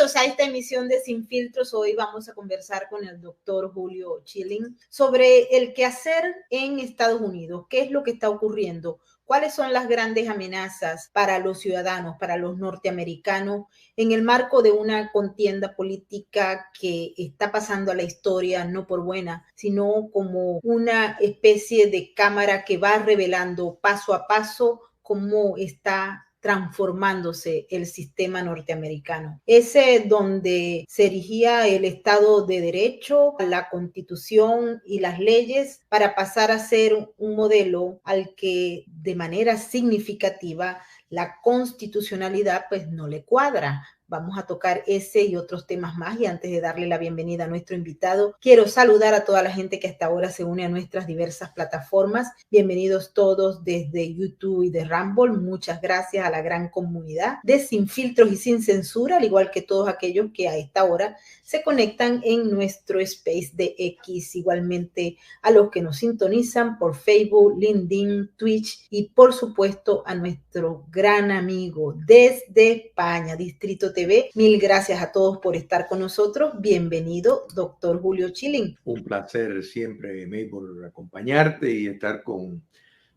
Bienvenidos a esta emisión de Sin Filtros. Hoy vamos a conversar con el doctor Julio Chilling sobre el quehacer en Estados Unidos. ¿Qué es lo que está ocurriendo? ¿Cuáles son las grandes amenazas para los ciudadanos, para los norteamericanos, en el marco de una contienda política que está pasando a la historia, no por buena, sino como una especie de cámara que va revelando paso a paso cómo está transformándose el sistema norteamericano? Ese donde se erigía el Estado de Derecho, la Constitución y las leyes para pasar a ser un modelo al que de manera significativa la constitucionalidad pues no le cuadra. Vamos a tocar ese y otros temas más, y antes de darle la bienvenida a nuestro invitado, quiero saludar a toda la gente que hasta ahora se une a nuestras diversas plataformas. Bienvenidos todos desde YouTube y de Rumble. Muchas gracias a la gran comunidad de Sin Filtros y Sin Censura, al igual que todos aquellos que a esta hora se conectan en nuestro space de X. Igualmente a los que nos sintonizan por Facebook, LinkedIn, Twitch y por supuesto a nuestro gran amigo desde España, Distrito TV. Mil gracias a todos por estar con nosotros. Bienvenido, doctor Julio Chilling. Un placer siempre, May, por acompañarte y estar con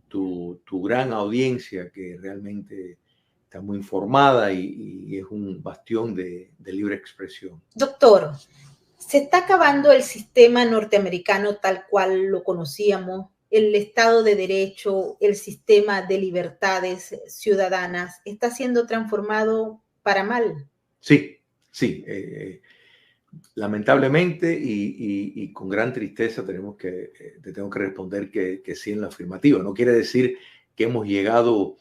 tu gran audiencia que realmente está muy informada y es un bastión de libre expresión. Doctor, se está acabando el sistema norteamericano tal cual lo conocíamos, el Estado de Derecho, el sistema de libertades ciudadanas, está siendo transformado para mal. Sí. Lamentablemente y con gran tristeza te tengo que responder que sí en la afirmativa. No quiere decir que hemos llegado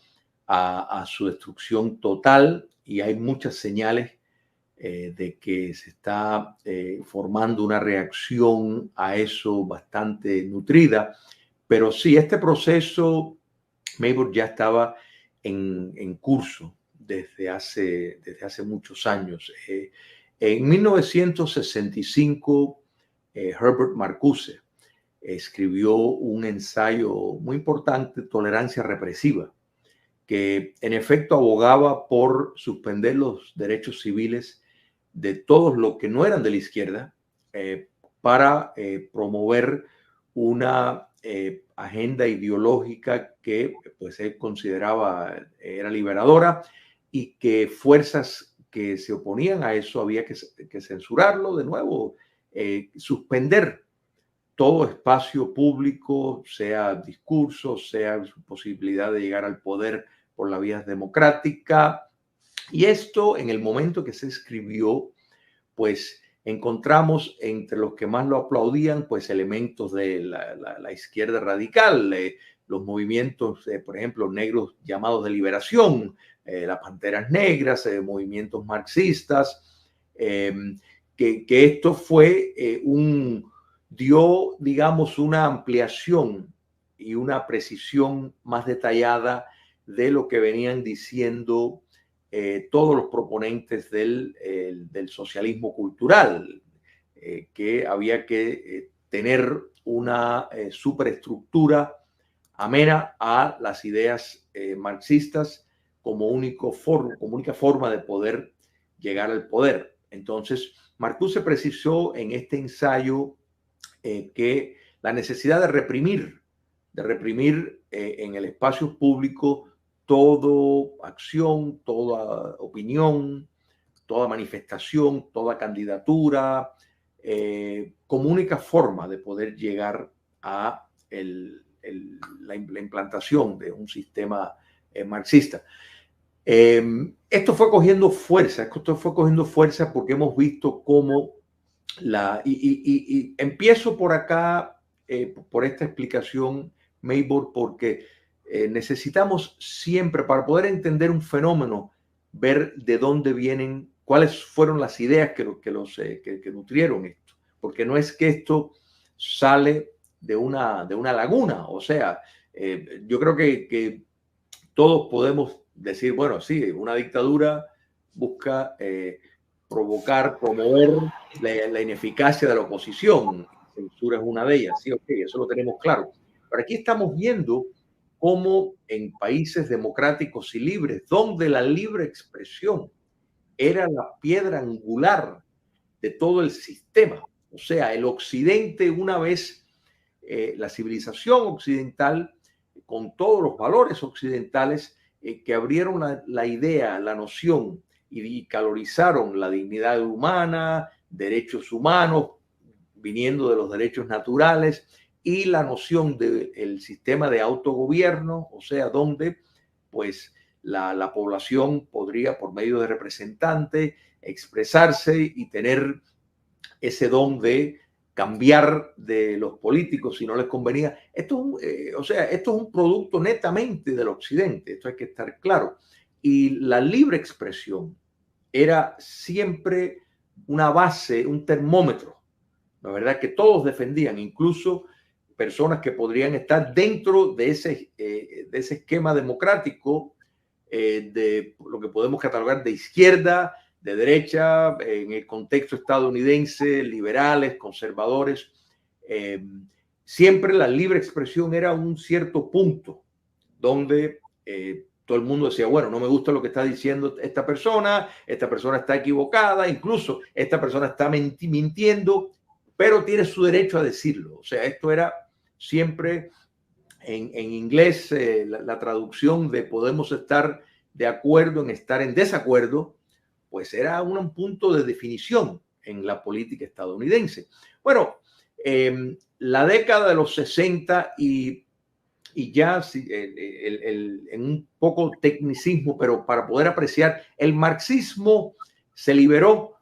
a su destrucción total, y hay muchas señales de que se está formando una reacción a eso bastante nutrida. Pero sí, este proceso, Maybor, ya estaba en curso desde hace muchos años. En 1965, Herbert Marcuse escribió un ensayo muy importante, Tolerancia Represiva, que en efecto abogaba por suspender los derechos civiles de todos los que no eran de la izquierda para promover una agenda ideológica que pues él consideraba era liberadora, y que fuerzas que se oponían a eso había que censurarlo de nuevo, suspender todo espacio público, sea discurso, sea su posibilidad de llegar al poder por la vía democrática. Y esto, en el momento que se escribió, pues encontramos entre los que más lo aplaudían, pues elementos de la izquierda radical, los movimientos, por ejemplo, negros llamados de liberación, las Panteras Negras, movimientos marxistas, que esto fue dio, digamos, una ampliación y una precisión más detallada de lo que venían diciendo todos los proponentes del socialismo cultural, que había que tener una superestructura amena a las ideas marxistas como única forma de poder llegar al poder. Entonces, Marcuse precisó en este ensayo que la necesidad de reprimir en el espacio público toda acción, toda opinión, toda manifestación, toda candidatura, como única forma de poder llegar a la implantación de un sistema marxista. Esto fue cogiendo fuerza porque hemos visto cómo y empiezo por acá, por esta explicación, Maybor, porque necesitamos siempre, para poder entender un fenómeno, ver de dónde vienen, cuáles fueron las ideas que nutrieron esto, porque no es que esto sale de una laguna. O sea, yo creo que todos podemos decir, bueno, sí, una dictadura busca promover la ineficacia de la oposición. Censura es una de ellas, sí, ok, eso lo tenemos claro. Pero aquí estamos viendo cómo en países democráticos y libres, donde la libre expresión era la piedra angular de todo el sistema. O sea, el occidente, una vez la civilización occidental, con todos los valores occidentales que abrieron la idea, la noción y calorizaron la dignidad humana, derechos humanos, viniendo de los derechos naturales, y la noción del sistema de autogobierno, o sea, donde pues la población podría, por medio de representantes, expresarse y tener ese don de cambiar de los políticos si no les convenía. Esto es un producto netamente del occidente, esto hay que estar claro. Y la libre expresión era siempre una base, un termómetro, la verdad, que todos defendían, incluso personas que podrían estar dentro de ese esquema democrático, de lo que podemos catalogar de izquierda, de derecha, en el contexto estadounidense, liberales, conservadores. Siempre la libre expresión era un cierto punto donde todo el mundo decía, bueno, no me gusta lo que está diciendo esta persona está equivocada, incluso esta persona está mintiendo, pero tiene su derecho a decirlo. O sea, esto era siempre en inglés, la traducción de podemos estar de acuerdo en estar en desacuerdo, pues era un punto de definición en la política estadounidense. Bueno, la década de los 60 y ya en un poco tecnicismo, pero para poder apreciar, el marxismo se liberó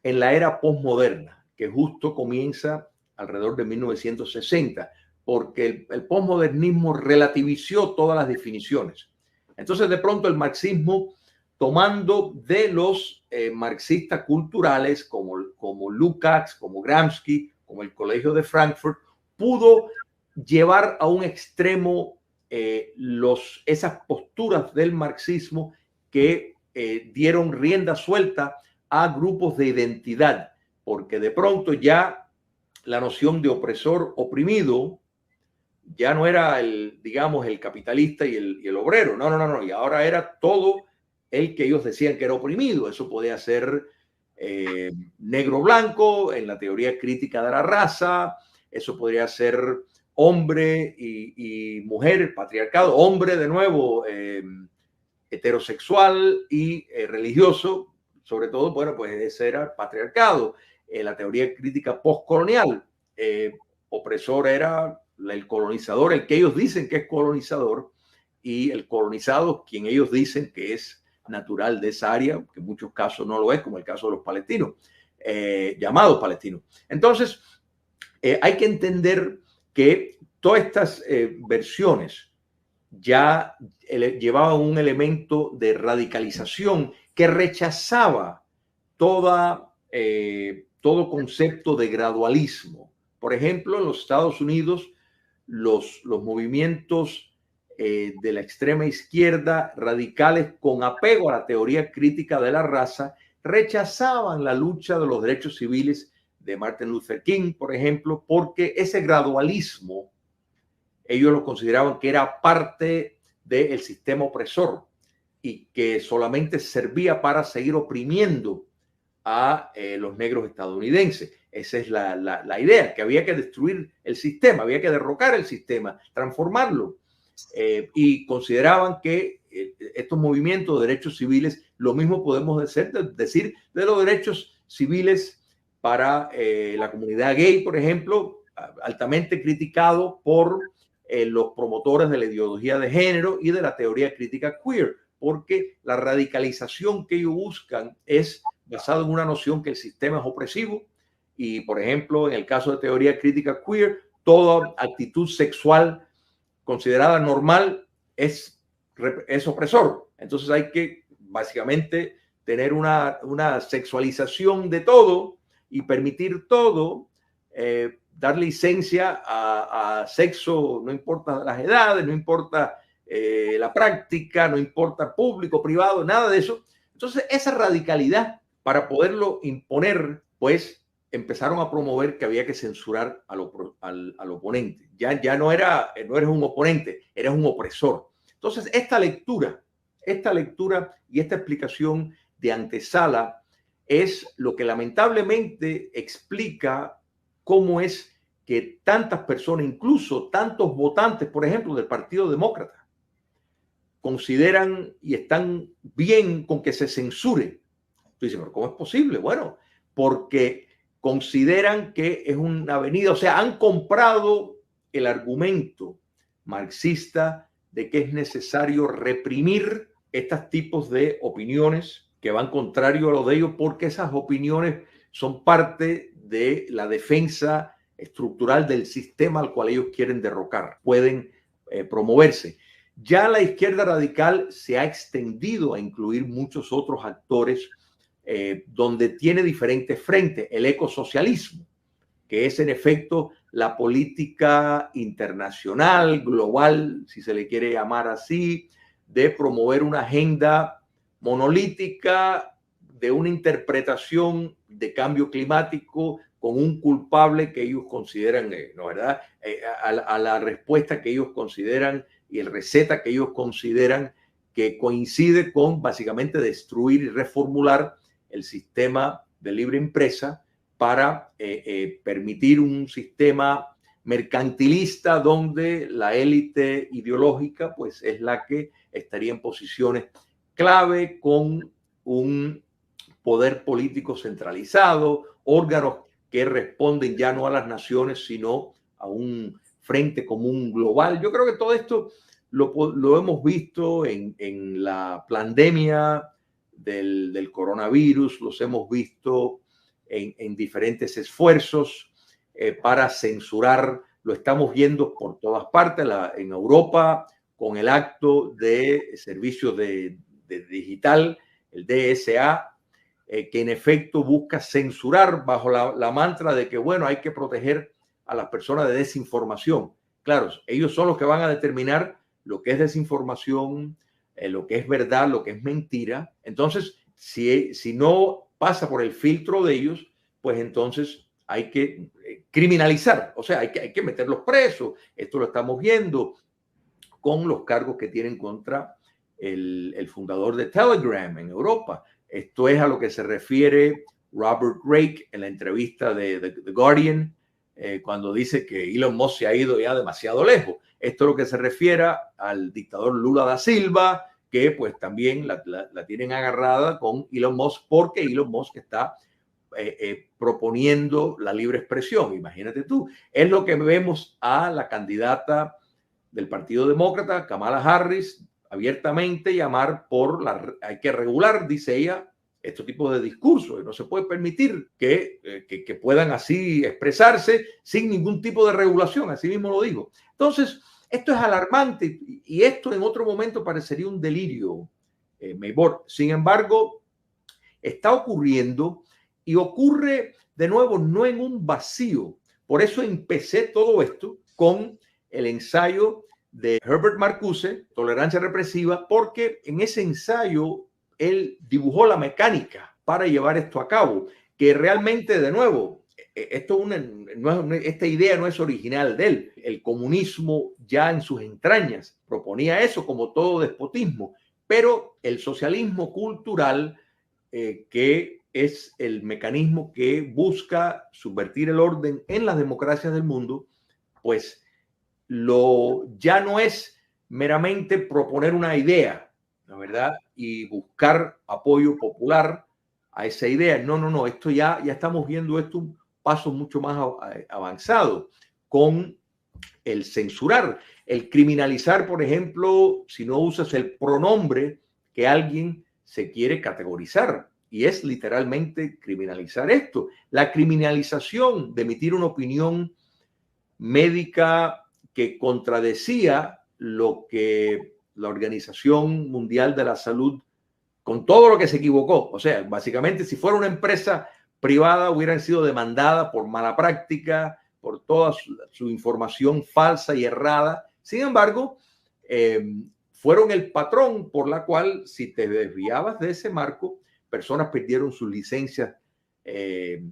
en la era postmoderna, que justo comienza alrededor de 1960, porque el postmodernismo relativizó todas las definiciones. Entonces, de pronto, el marxismo, tomando de los marxistas culturales como Lukács, como Gramsci, como el Colegio de Frankfurt, pudo llevar a un extremo esas posturas del marxismo que dieron rienda suelta a grupos de identidad, porque de pronto ya la noción de opresor oprimido ya no era digamos, el capitalista y el obrero, no, y ahora era todo el que ellos decían que era oprimido. Eso podía ser negro blanco en la teoría crítica de la raza, eso podría ser hombre y mujer, patriarcado, hombre de nuevo, heterosexual y religioso, sobre todo, bueno, pues ese era patriarcado. La teoría crítica postcolonial, opresor era el colonizador, el que ellos dicen que es colonizador, y el colonizado, quien ellos dicen que es natural de esa área, que en muchos casos no lo es, como el caso de los palestinos, llamados palestinos. Entonces, hay que entender que todas estas versiones ya llevaban un elemento de radicalización que rechazaba todo concepto de gradualismo. Por ejemplo, en los Estados Unidos, los movimientos de la extrema izquierda radicales con apego a la teoría crítica de la raza rechazaban la lucha de los derechos civiles de Martin Luther King, por ejemplo, porque ese gradualismo ellos lo consideraban que era parte del sistema opresor y que solamente servía para seguir oprimiendo a los negros estadounidenses. Esa es la idea, que había que destruir el sistema, había que derrocar el sistema, transformarlo. Y consideraban que estos movimientos de derechos civiles, lo mismo podemos decir de los derechos civiles para la comunidad gay, por ejemplo, altamente criticado por los promotores de la ideología de género y de la teoría crítica queer, porque la radicalización que ellos buscan es basada en una noción que el sistema es opresivo y, por ejemplo, en el caso de teoría crítica queer, toda actitud sexual considerada normal es opresor. Entonces hay que básicamente tener una sexualización de todo y permitir todo, dar licencia a sexo, no importa las edades, no importa la práctica, no importa público, privado, nada de eso. Entonces esa radicalidad, para poderlo imponer, pues empezaron a promover que había que censurar al oponente. Ya no eres un oponente, eres un opresor. Entonces esta lectura y esta explicación de antesala es lo que lamentablemente explica cómo es que tantas personas, incluso tantos votantes, por ejemplo, del Partido Demócrata, consideran y están bien con que se censure. Tú dices, pero ¿cómo es posible? Bueno, porque consideran que es una avenida, o sea, han comprado el argumento marxista de que es necesario reprimir estos tipos de opiniones que van contrario a lo de ellos, porque esas opiniones son parte de la defensa estructural del sistema al cual ellos quieren derrocar, pueden promoverse. Ya la izquierda radical se ha extendido a incluir muchos otros actores donde tiene diferentes frentes. El ecosocialismo, que es en efecto la política internacional, global, si se le quiere llamar así, de promover una agenda monolítica de una interpretación de cambio climático con un culpable que ellos consideran, ¿no, verdad? A la respuesta que ellos consideran y el receta que ellos consideran que coincide con básicamente destruir y reformular el sistema de libre empresa para permitir un sistema mercantilista donde la élite ideológica pues es la que estaría en posiciones clave con un poder político centralizado, órganos que responden ya no a las naciones sino a un frente común global. Yo creo que todo esto lo hemos visto en la pandemia del coronavirus, los hemos visto en diferentes esfuerzos para censurar, lo estamos viendo por todas partes, en Europa con el acto de servicios de digital, el DSA, que en efecto busca censurar bajo la mantra de que, bueno, hay que proteger a las personas de desinformación. Claro, ellos son los que van a determinar lo que es desinformación, lo que es verdad, lo que es mentira. Entonces, si no pasa por el filtro de ellos, pues entonces hay que criminalizar, o sea, hay que meterlos presos. Esto lo estamos viendo con los cargos que tienen contra el fundador de Telegram en Europa. Esto es a lo que se refiere Robert Reich en la entrevista de The Guardian, cuando dice que Elon Musk se ha ido ya demasiado lejos. Esto es lo que se refiere al dictador Lula da Silva, que pues también la tienen agarrada con Elon Musk porque Elon Musk está proponiendo la libre expresión. Imagínate tú, es lo que vemos a la candidata del Partido Demócrata, Kamala Harris, abiertamente llamar hay que regular, dice ella, estos tipos de discursos. No se puede permitir que puedan así expresarse sin ningún tipo de regulación, así mismo lo digo. Entonces, esto es alarmante y esto en otro momento parecería un delirio, Maybor. Sin embargo, está ocurriendo y ocurre de nuevo no en un vacío. Por eso empecé todo esto con el ensayo de Herbert Marcuse, Tolerancia Represiva, porque en ese ensayo él dibujó la mecánica para llevar esto a cabo, que realmente, de nuevo, esta idea no es original de él. El comunismo ya en sus entrañas proponía eso como todo despotismo, pero el socialismo cultural, que es el mecanismo que busca subvertir el orden en las democracias del mundo, pues ya no es meramente proponer una idea, ¿la verdad? Y buscar apoyo popular a esa idea. No, esto ya estamos viendo esto un paso mucho más avanzado con el censurar, el criminalizar, por ejemplo, si no usas el pronombre que alguien se quiere categorizar. Y es literalmente criminalizar esto. La criminalización de emitir una opinión médica que contradecía lo que la Organización Mundial de la Salud, con todo lo que se equivocó, o sea, básicamente si fuera una empresa privada hubieran sido demandadas por mala práctica, por toda su información falsa y errada. Sin embargo, fueron el patrón por la cual, si te desviabas de ese marco, personas perdieron sus licencias de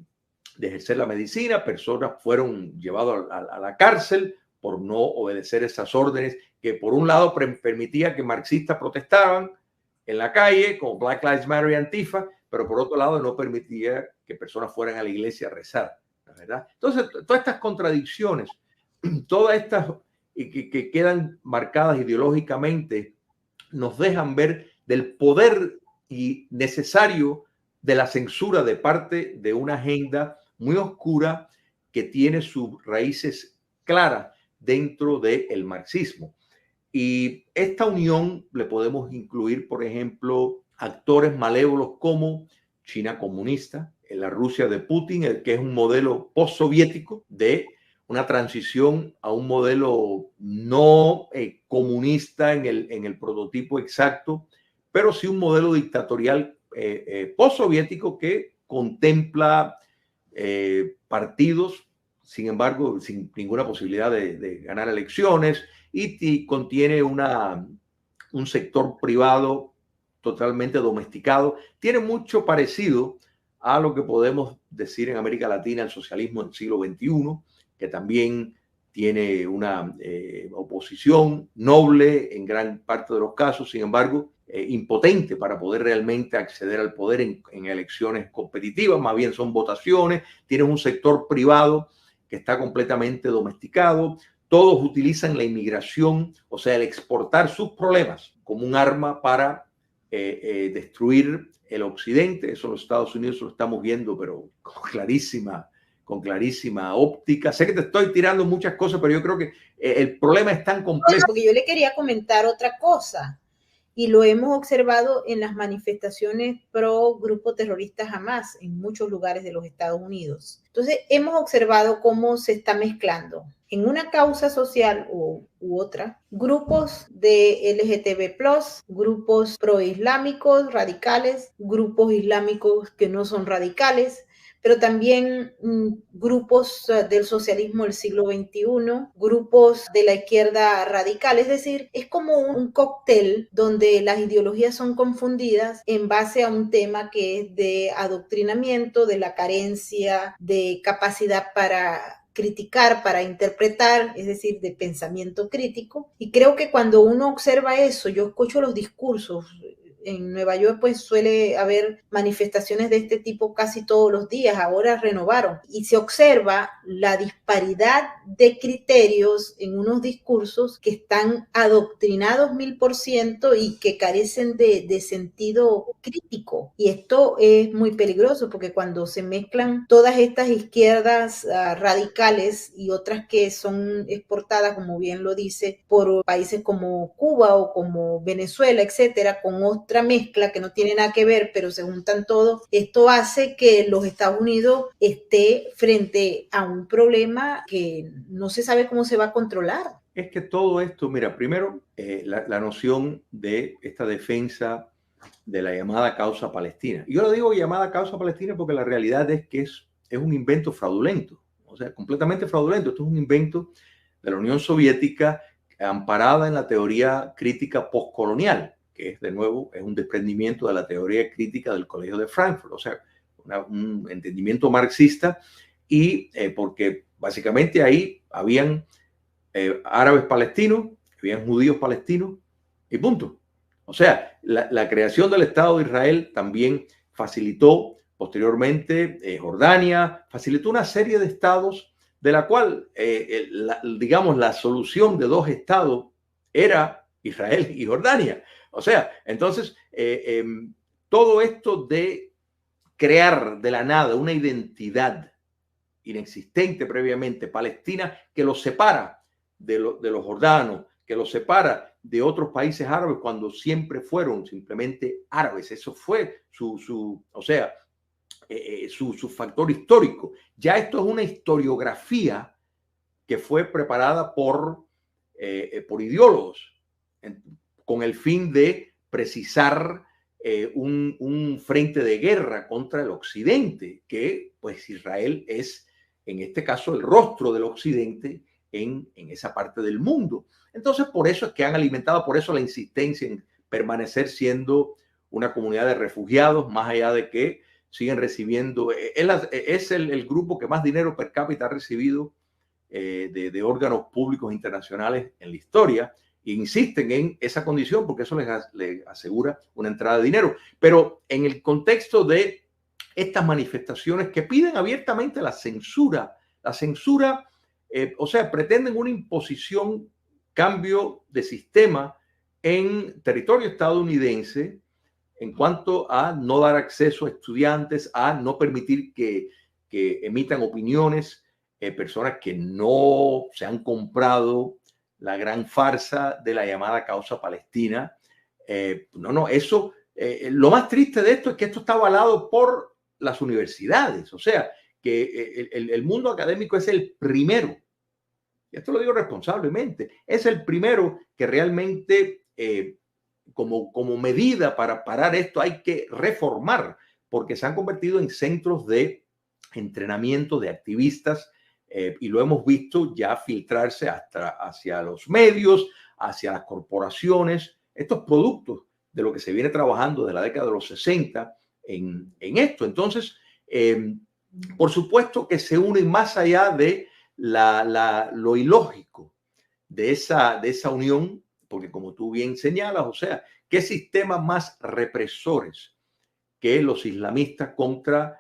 ejercer la medicina, personas fueron llevadas a la cárcel por no obedecer esas órdenes que por un lado permitía que marxistas protestaban en la calle, como Black Lives Matter y Antifa, pero por otro lado no permitía que personas fueran a la iglesia a rezar, ¿verdad? Entonces, todas estas contradicciones, todas estas que quedan marcadas ideológicamente, nos dejan ver del poder y necesario de la censura de parte de una agenda muy oscura que tiene sus raíces claras dentro del marxismo. Y esta unión le podemos incluir, por ejemplo, actores malévolos como China comunista, en la Rusia de Putin, el que es un modelo postsoviético de una transición a un modelo no comunista en el prototipo exacto, pero sí un modelo dictatorial postsoviético que contempla partidos, sin embargo, sin ninguna posibilidad de ganar elecciones, y contiene un sector privado totalmente domesticado. Tiene mucho parecido a lo que podemos decir en América Latina el socialismo del siglo XXI, que también tiene una oposición noble en gran parte de los casos, sin embargo, impotente para poder realmente acceder al poder en elecciones competitivas, más bien son votaciones, tiene un sector privado que está completamente domesticado, todos utilizan la inmigración, o sea, el exportar sus problemas como un arma para destruir el occidente. Eso en los Estados Unidos lo estamos viendo, pero con clarísima óptica. Sé que te estoy tirando muchas cosas, pero yo creo que el problema es tan complejo. Porque yo le quería comentar otra cosa, y lo hemos observado en las manifestaciones pro grupo terrorista Hamas en muchos lugares de los Estados Unidos. Entonces, hemos observado cómo se está mezclando en una causa social u otra, grupos de LGTB+, grupos proislámicos radicales, grupos islámicos que no son radicales, pero también grupos del socialismo del siglo XXI, grupos de la izquierda radical. Es decir, es como un cóctel donde las ideologías son confundidas en base a un tema que es de adoctrinamiento, de la carencia de capacidad para criticar, para interpretar, es decir, de pensamiento crítico. Y creo que cuando uno observa eso, yo escucho los discursos. En Nueva York pues suele haber manifestaciones de este tipo casi todos los días, ahora renovaron, y se observa la disparidad de criterios en unos discursos que están adoctrinados 1000% y que carecen de sentido crítico, y esto es muy peligroso porque cuando se mezclan todas estas izquierdas radicales y otras que son exportadas, como bien lo dice, por países como Cuba o como Venezuela, etcétera, con otra mezcla que no tiene nada que ver, pero se juntan todos, esto hace que los Estados Unidos esté frente a un problema que no se sabe cómo se va a controlar. Es que todo esto, mira, primero la noción de esta defensa de la llamada causa palestina. Yo lo digo llamada causa palestina porque la realidad es que es un invento fraudulento, o sea, completamente fraudulento. Esto es un invento de la Unión Soviética amparada en la teoría crítica postcolonial, que es de nuevo es un desprendimiento de la teoría crítica del Colegio de Frankfurt, o sea, un entendimiento marxista, y porque básicamente ahí habían árabes palestinos, habían judíos palestinos y punto. O sea, la creación del Estado de Israel también facilitó posteriormente Jordania, facilitó una serie de estados de la cual, digamos, la solución de dos estados era Israel y Jordania. O sea, entonces, todo esto de crear de la nada una identidad inexistente previamente palestina que los separa de los jordanos, que los separa de otros países árabes cuando siempre fueron simplemente árabes. Eso fue su factor histórico. Ya esto es una historiografía que fue preparada por ideólogos con el fin de precisar un frente de guerra contra el occidente, que pues Israel es en este caso el rostro del occidente en esa parte del mundo. Entonces por eso es que han alimentado, por eso la insistencia en permanecer siendo una comunidad de refugiados, más allá de que siguen recibiendo, es el grupo que más dinero per cápita ha recibido de órganos públicos internacionales en la historia, insisten en esa condición porque eso les asegura una entrada de dinero. Pero en el contexto de estas manifestaciones que piden abiertamente la censura, o sea, pretenden una imposición, cambio de sistema en territorio estadounidense en cuanto a no dar acceso a estudiantes, a no permitir que emitan opiniones, personas que no se han comprado la gran farsa de la llamada causa palestina. Eso, lo más triste de esto es que esto está avalado por las universidades, o sea, que el mundo académico es el primero, y esto lo digo responsablemente, es el primero que realmente como medida para parar esto hay que reformar, porque se han convertido en centros de entrenamiento de activistas y lo hemos visto ya filtrarse hasta hacia los medios, hacia las corporaciones, estos productos de lo que se viene trabajando de la década de los 60 en esto. Entonces, por supuesto que se unen más allá de lo ilógico de esa unión, porque como tú bien señalas, o sea, ¿qué sistemas más represores que los islamistas contra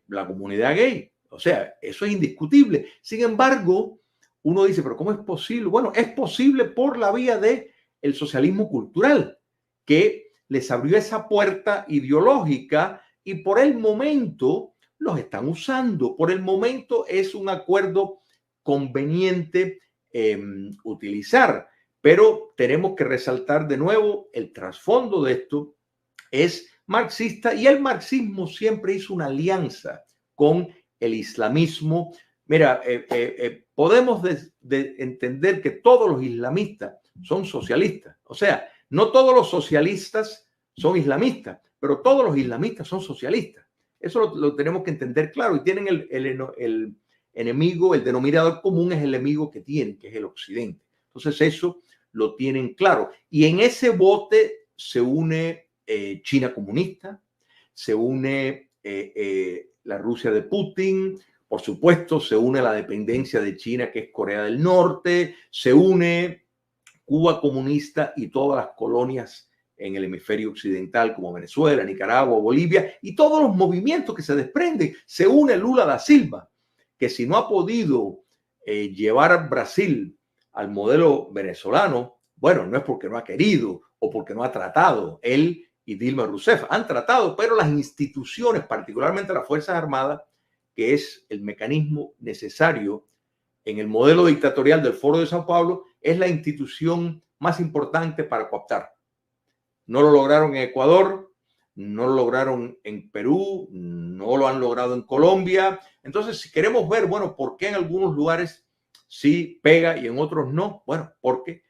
la comunidad gay? O sea, eso es indiscutible. Sin embargo, uno dice, pero ¿cómo es posible? Bueno, es posible por la vía del socialismo cultural, que les abrió esa puerta ideológica y por el momento los están usando. Por el momento es un acuerdo conveniente utilizar, pero tenemos que resaltar de nuevo el trasfondo de esto es marxista y el marxismo siempre hizo una alianza con el islamismo. Mira, podemos entender que todos los islamistas son socialistas, o sea, no todos los socialistas son islamistas, pero todos los islamistas son socialistas. Eso lo tenemos que entender claro y tienen el enemigo, el denominador común es el enemigo que tienen, que es el occidente. Entonces eso lo tienen claro. Y en ese bote se une China comunista, se une la Rusia de Putin, por supuesto se une la dependencia de China que es Corea del Norte, se une Cuba comunista y todas las colonias en el hemisferio occidental como Venezuela, Nicaragua, Bolivia y todos los movimientos que se desprenden. Se une Lula da Silva, que si no ha podido llevar a Brasil al modelo venezolano, bueno, no es porque no ha querido o porque no ha tratado. Él y Dilma Rousseff han tratado, pero las instituciones, particularmente las Fuerzas Armadas, que es el mecanismo necesario en el modelo dictatorial del Foro de Sao Paulo, es la institución más importante para cooptar. No lo lograron en Ecuador, no lo lograron en Perú, no lo han logrado en Colombia. Entonces, si queremos ver, bueno, ¿por qué en algunos lugares sí pega y en otros no? Bueno, porque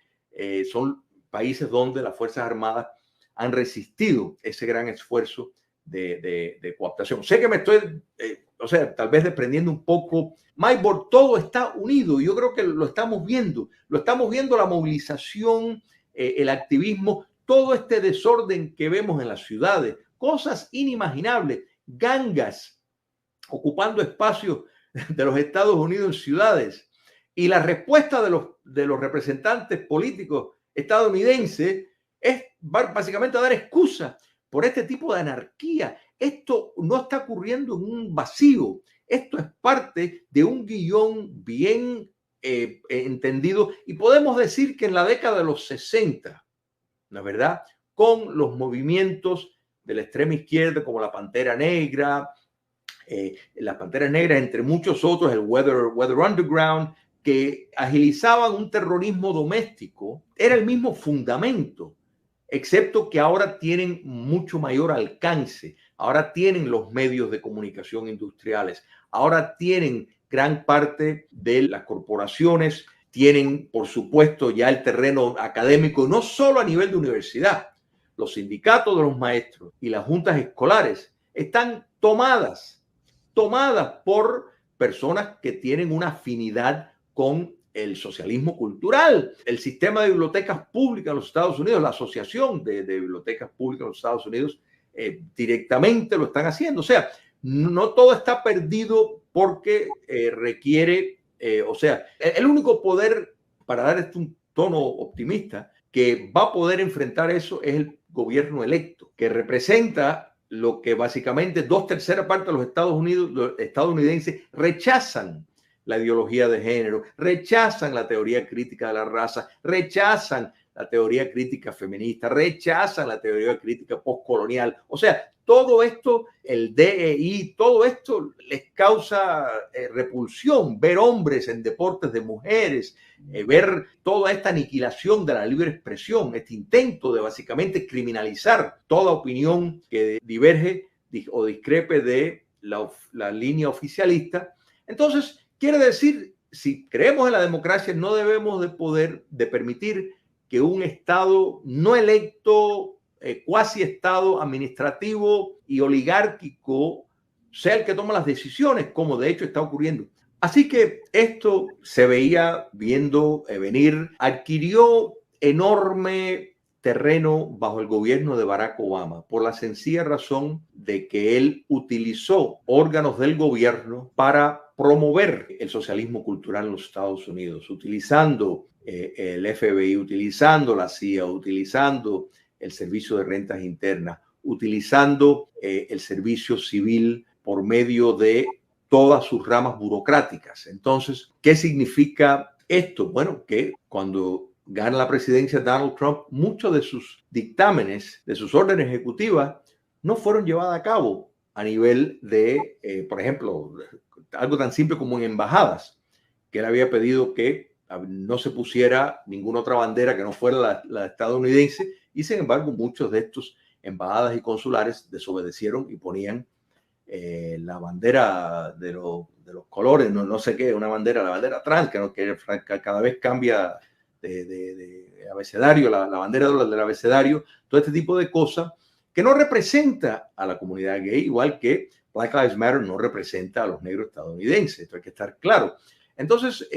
son países donde las Fuerzas Armadas han resistido ese gran esfuerzo de cooptación. Sé que me estoy, o sea, tal vez desprendiendo un poco. Maybor, todo está unido. Yo creo que lo estamos viendo. Lo estamos viendo la movilización, el activismo, todo este desorden que vemos en las ciudades, cosas inimaginables, gangas ocupando espacios de los Estados Unidos en ciudades. Y la respuesta de los representantes políticos estadounidenses es básicamente dar excusa por este tipo de anarquía. Esto no está ocurriendo en un vacío. Esto es parte de un guión bien entendido. Y podemos decir que en la década de los 60, ¿no es verdad? Con los movimientos de la extrema izquierda como la Pantera Negra, las Panteras Negras, entre muchos otros, el Weather Underground, que agilizaban un terrorismo doméstico, era el mismo fundamento, excepto que ahora tienen mucho mayor alcance, ahora tienen los medios de comunicación industriales, ahora tienen gran parte de las corporaciones, tienen, por supuesto, ya el terreno académico, no solo a nivel de universidad. Los sindicatos de los maestros y las juntas escolares están tomadas por personas que tienen una afinidad con el socialismo cultural. El sistema de bibliotecas públicas en los Estados Unidos, la Asociación de Bibliotecas Públicas en los Estados Unidos, directamente lo están haciendo. O sea, no todo está perdido porque requiere, o sea, el único poder, para dar esto tono optimista, que va a poder enfrentar eso es el gobierno electo, que representa lo que básicamente 2/3 partes de los Estados Unidos, los estadounidenses rechazan la ideología de género, rechazan la teoría crítica de la raza, rechazan la teoría crítica feminista, rechazan la teoría crítica postcolonial. O sea, todo esto, el DEI, todo esto les causa repulsión, ver hombres en deportes de mujeres, ver toda esta aniquilación de la libre expresión, este intento de básicamente criminalizar toda opinión que diverge o discrepe de la línea oficialista. Entonces, quiere decir, si creemos en la democracia, no debemos de permitir que un Estado no electo, cuasi Estado administrativo y oligárquico, sea el que toma las decisiones, como de hecho está ocurriendo. Así que esto se veía viendo venir, adquirió enorme terreno bajo el gobierno de Barack Obama, por la sencilla razón de que él utilizó órganos del gobierno para promover el socialismo cultural en los Estados Unidos, utilizando el FBI, utilizando la CIA, utilizando el Servicio de Rentas Internas, utilizando el servicio civil por medio de todas sus ramas burocráticas. Entonces, ¿qué significa esto? Bueno, que cuando gana la presidencia Donald Trump, muchos de sus dictámenes, de sus órdenes ejecutivas, no fueron llevadas a cabo a nivel de, por ejemplo, algo tan simple como en embajadas, que él había pedido que no se pusiera ninguna otra bandera que no fuera la estadounidense, y sin embargo muchos de estos embajadas y consulares desobedecieron y ponían la bandera de los colores, no sé qué, una bandera, la bandera trans, que cada vez cambia de abecedario, la bandera del abecedario, todo este tipo de cosas que no representa a la comunidad gay, igual que Black Lives Matter no representa a los negros estadounidenses. Esto hay que estar claro. Entonces,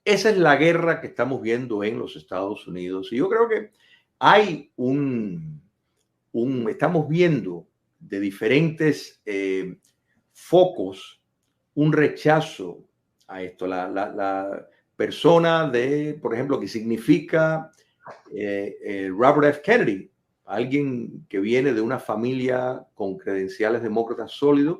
esa es la guerra que estamos viendo en los Estados Unidos. Y yo creo que hay estamos viendo de diferentes focos un rechazo a esto. La persona de, por ejemplo, que significa Robert F. Kennedy, alguien que viene de una familia con credenciales demócratas sólidos,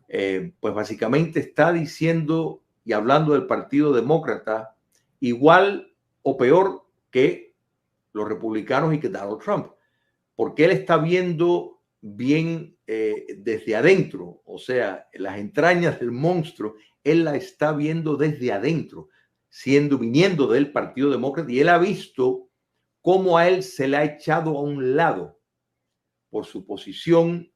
pues básicamente está diciendo y hablando del Partido Demócrata igual o peor que los republicanos y que Donald Trump, porque él está viendo bien desde adentro, o sea, las entrañas del monstruo, él la está viendo desde adentro, viniendo del Partido Demócrata, y él ha visto cómo a él se le ha echado a un lado por su posición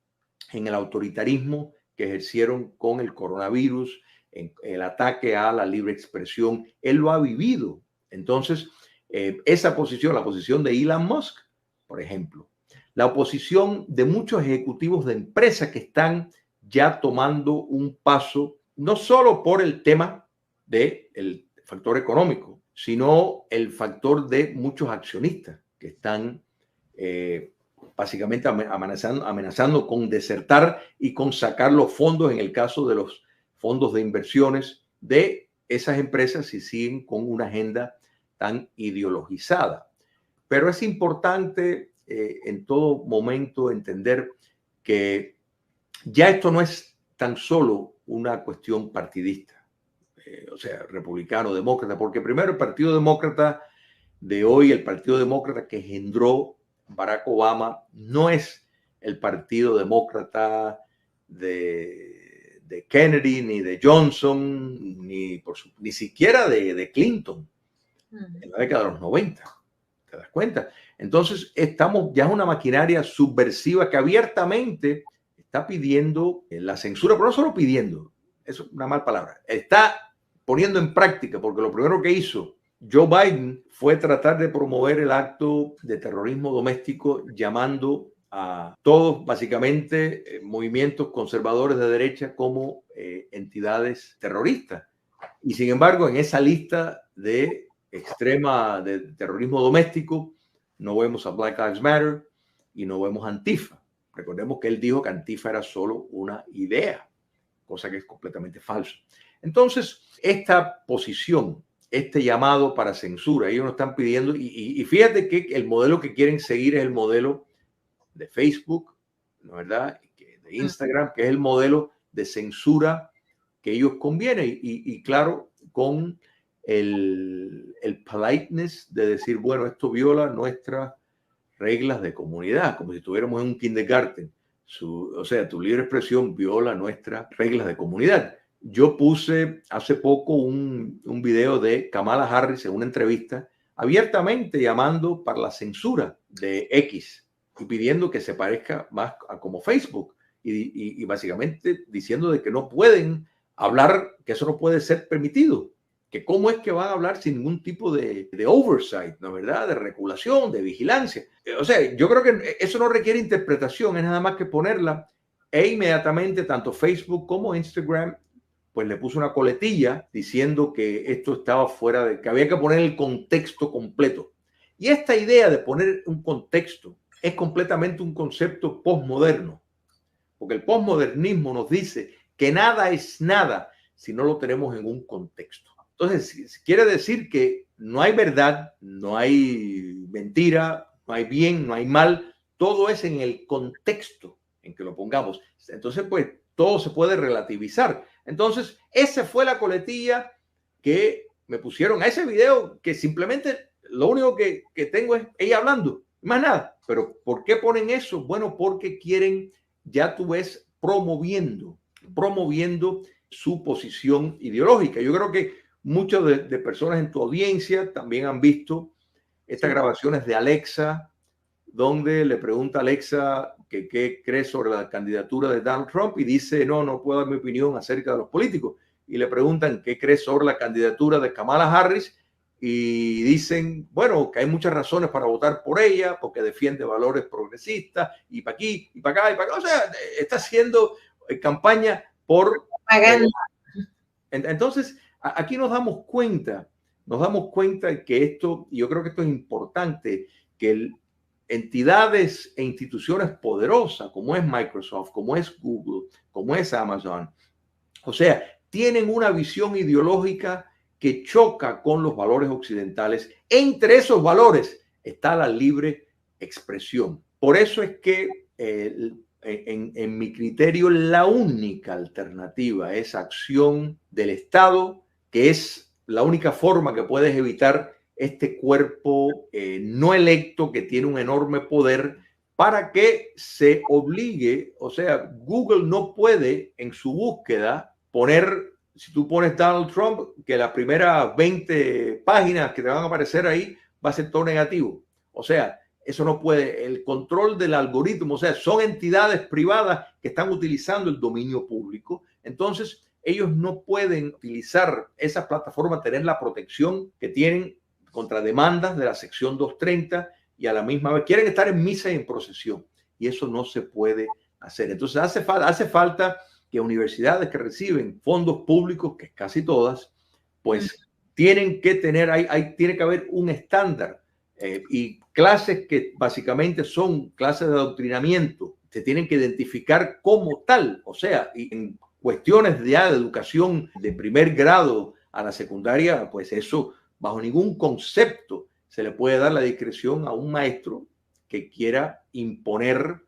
en el autoritarismo que ejercieron con el coronavirus, en el ataque a la libre expresión. Él lo ha vivido. Entonces, esa posición, la posición de Elon Musk, por ejemplo, la oposición de muchos ejecutivos de empresas que están ya tomando un paso, no solo por el tema del factor económico, sino el factor de muchos accionistas que están básicamente amenazando con desertar y con sacar los fondos, en el caso de los fondos de inversiones de esas empresas, si siguen con una agenda tan ideologizada. Pero es importante en todo momento entender que ya esto no es tan solo una cuestión partidista, o sea, republicano, demócrata, porque primero el Partido Demócrata de hoy, el Partido Demócrata que engendró Barack Obama, no es el Partido Demócrata de Kennedy, ni de Johnson, ni siquiera de Clinton en la década de los 90. ¿Te das cuenta? Entonces, ya es una maquinaria subversiva que abiertamente está pidiendo la censura, pero no solo pidiendo, eso es una mala palabra, está poniendo en práctica, porque lo primero que hizo Joe Biden fue tratar de promover el acto de terrorismo doméstico, llamando a todos, básicamente, movimientos conservadores de derecha como entidades terroristas. Y sin embargo, en esa lista de terrorismo doméstico, no vemos a Black Lives Matter y no vemos a Antifa. Recordemos que él dijo que Antifa era solo una idea, cosa que es completamente falso. Entonces, esta posición este llamado para censura. Ellos nos están pidiendo, y fíjate que el modelo que quieren seguir es el modelo de Facebook, ¿no es verdad? De Instagram, que es el modelo de censura que ellos conviene. Y claro, con el politeness de decir, bueno, esto viola nuestras reglas de comunidad, como si estuviéramos en un kindergarten. O sea, tu libre expresión viola nuestras reglas de comunidad. Yo puse hace poco un video de Kamala Harris en una entrevista abiertamente llamando para la censura de X y pidiendo que se parezca más a como Facebook y básicamente diciendo de que no pueden hablar, que eso no puede ser permitido, que cómo es que van a hablar sin ningún tipo de oversight, ¿no es verdad? De regulación, de vigilancia. O sea, yo creo que eso no requiere interpretación, es nada más que ponerla e inmediatamente tanto Facebook como Instagram pues le puso una coletilla diciendo que esto estaba fuera de, que había que poner el contexto completo. Y esta idea de poner un contexto es completamente un concepto postmoderno, porque el postmodernismo nos dice que nada es nada si no lo tenemos en un contexto. Entonces, quiere decir que no hay verdad, no hay mentira, no hay bien, no hay mal, todo es en el contexto en que lo pongamos. Entonces, pues, todo se puede relativizar. Entonces, esa fue la coletilla que me pusieron a ese video, que simplemente lo único que tengo es ella hablando, más nada. Pero ¿por qué ponen eso? Bueno, porque quieren, ya tú ves, promoviendo su posición ideológica. Yo creo que muchas de personas en tu audiencia también han visto estas grabaciones de Alexa, donde le pregunta a Alexa que qué cree sobre la candidatura de Donald Trump y dice, no puedo dar mi opinión acerca de los políticos. Y le preguntan qué cree sobre la candidatura de Kamala Harris y dicen, bueno, que hay muchas razones para votar por ella, porque defiende valores progresistas y para aquí y para acá y para acá. O sea, está haciendo campaña por... Entonces, aquí nos damos cuenta que esto, y yo creo que esto es importante, que entidades e instituciones poderosas como es Microsoft, como es Google, como es Amazon, o sea, tienen una visión ideológica que choca con los valores occidentales. Entre esos valores está la libre expresión. Por eso es que en mi criterio la única alternativa es acción del Estado, que es la única forma que puedes evitar este cuerpo no electo que tiene un enorme poder, para que se obligue. O sea, Google no puede en su búsqueda poner, si tú pones Donald Trump, que las primeras 20 páginas que te van a aparecer ahí va a ser todo negativo. O sea, eso no puede. El control del algoritmo, o sea, son entidades privadas que están utilizando el dominio público. Entonces, ellos no pueden utilizar esas plataformas, tener la protección que tienen contra demandas de la sección 230 y a la misma vez quieren estar en misa y en procesión. Y eso no se puede hacer. Entonces hace falta que universidades que reciben fondos públicos, que es casi todas, pues tienen que tener, tiene que haber un estándar y clases que básicamente son clases de adoctrinamiento, se tienen que identificar como tal. O sea, en cuestiones de educación de primer grado a la secundaria, pues eso bajo ningún concepto se le puede dar la discreción a un maestro que quiera imponer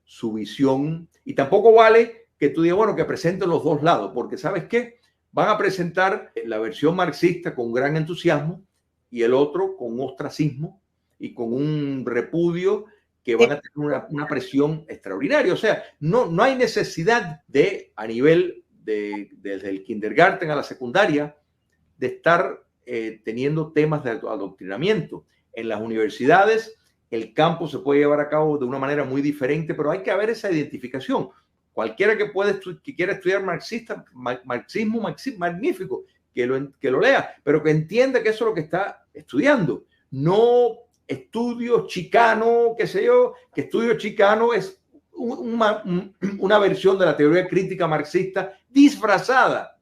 su visión. Y tampoco vale que tú digas, bueno, que presenten los dos lados, porque ¿sabes qué? Van a presentar la versión marxista con gran entusiasmo y el otro con ostracismo y con un repudio que van a tener una presión extraordinaria. O sea, no hay necesidad de, a nivel desde el kindergarten a la secundaria, de estar teniendo temas de adoctrinamiento. En las universidades el campo se puede llevar a cabo de una manera muy diferente, pero hay que haber esa identificación. Cualquiera que quiera estudiar marxismo, magnífico, que lo lea, pero que entienda que eso es lo que está estudiando. No estudio chicano, qué sé yo, que estudio chicano es una versión de la teoría crítica marxista disfrazada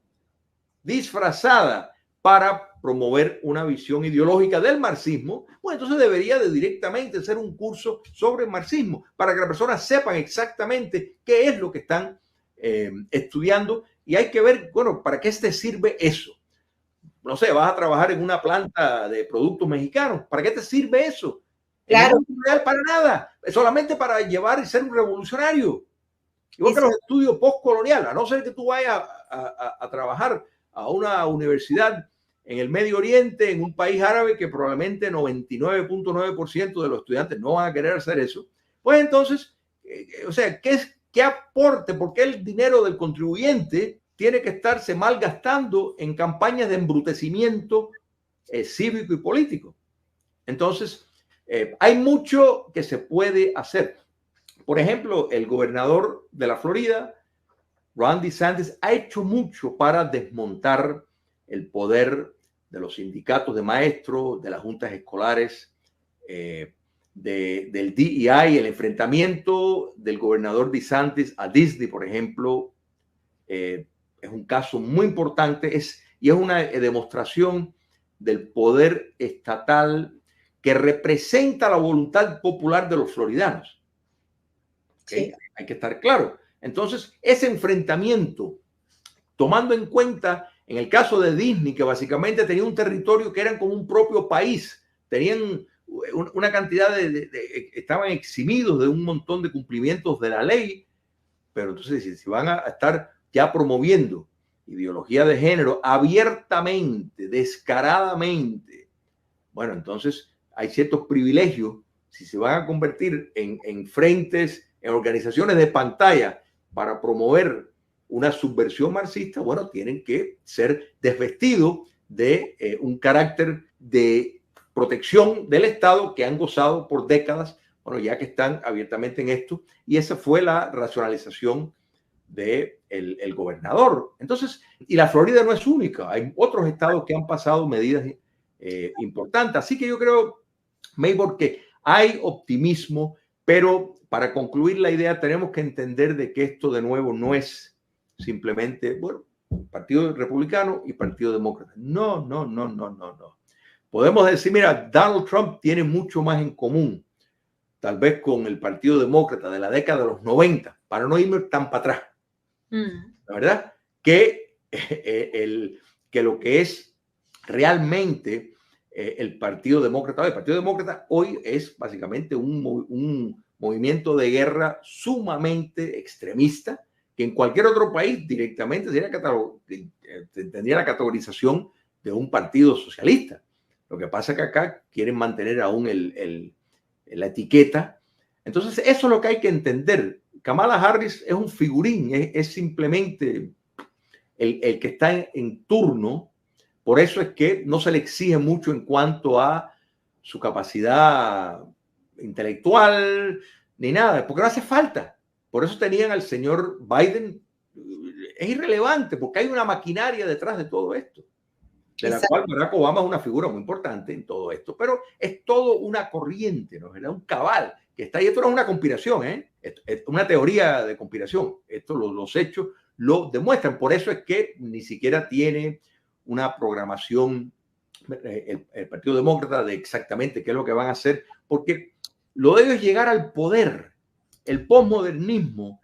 para promover una visión ideológica del marxismo. Bueno, entonces debería de directamente ser un curso sobre el marxismo para que las personas sepan exactamente qué es lo que están estudiando, y hay que ver, bueno, ¿para qué te sirve eso? no sé, vas a trabajar en una planta de productos mexicanos. ¿Para qué te sirve eso? Claro. En el mundo real, para nada. Es solamente para llevar y ser un revolucionario. Igual que los estudios postcoloniales, a no ser que tú vayas a trabajar a una universidad en el Medio Oriente, en un país árabe que probablemente 99.9% de los estudiantes no van a querer hacer eso, pues entonces, o sea, ¿qué aporte? ¿Por qué el dinero del contribuyente tiene que estarse malgastando en campañas de embrutecimiento cívico y político? Entonces, hay mucho que se puede hacer. Por ejemplo, el gobernador de la Florida, Ron DeSantis, ha hecho mucho para desmontar el poder de los sindicatos de maestros, de las juntas escolares, del DEI, el enfrentamiento del gobernador DeSantis a Disney, por ejemplo, es un caso muy importante y es una demostración del poder estatal que representa la voluntad popular de los floridanos. ¿Okay? Sí. Hay que estar claro. Entonces, ese enfrentamiento, tomando en cuenta, en el caso de Disney, que básicamente tenía un territorio que eran como un propio país, tenían una cantidad estaban eximidos de un montón de cumplimientos de la ley, pero entonces si van a estar ya promoviendo ideología de género abiertamente, descaradamente, bueno, entonces hay ciertos privilegios si se van a convertir en frentes, en organizaciones de pantalla para promover una subversión marxista, bueno, tienen que ser desvestidos de un carácter de protección del Estado que han gozado por décadas, bueno, ya que están abiertamente en esto, y esa fue la racionalización del gobernador. Entonces, y la Florida no es única, hay otros estados que han pasado medidas importantes, así que yo creo, Maybor, que hay optimismo, pero para concluir la idea tenemos que entender de que esto de nuevo no es simplemente, bueno, Partido Republicano y Partido Demócrata. No. Podemos decir, mira, Donald Trump tiene mucho más en común, tal vez con el Partido Demócrata de la década de los 90, para no irme tan para atrás. La verdad, que lo que es realmente el Partido Demócrata. El Partido Demócrata hoy es básicamente un movimiento de guerra sumamente extremista, que en cualquier otro país directamente tendría la categorización de un partido socialista. Lo que pasa es que acá quieren mantener aún la etiqueta. Entonces, eso es lo que hay que entender. Kamala Harris es un figurín, es simplemente el que está en turno. Por eso es que no se le exige mucho en cuanto a su capacidad intelectual ni nada, porque no hace falta. Por eso tenían al señor Biden. Es irrelevante porque hay una maquinaria detrás de todo esto, de la cual Barack Obama es una figura muy importante en todo esto, pero es todo una corriente, ¿no? Es un cabal que está ahí. Esto no es una conspiración, es una teoría de conspiración. Esto los hechos lo demuestran. Por eso es que ni siquiera tiene una programación el Partido Demócrata de exactamente qué es lo que van a hacer, porque lo de ellos es llegar al poder. El posmodernismo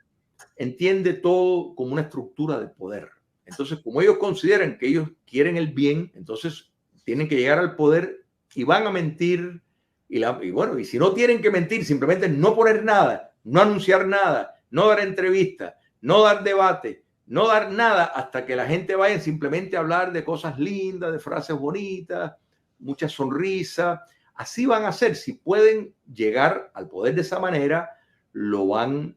entiende todo como una estructura de poder. Entonces, como ellos consideran que ellos quieren el bien, entonces tienen que llegar al poder y van a mentir. Y bueno, y si no tienen que mentir, simplemente no poner nada, no anunciar nada, no dar entrevistas, no dar debate, no dar nada hasta que la gente vaya simplemente a hablar de cosas lindas, de frases bonitas, mucha sonrisa. Así van a hacer. Si pueden llegar al poder de esa manera, lo van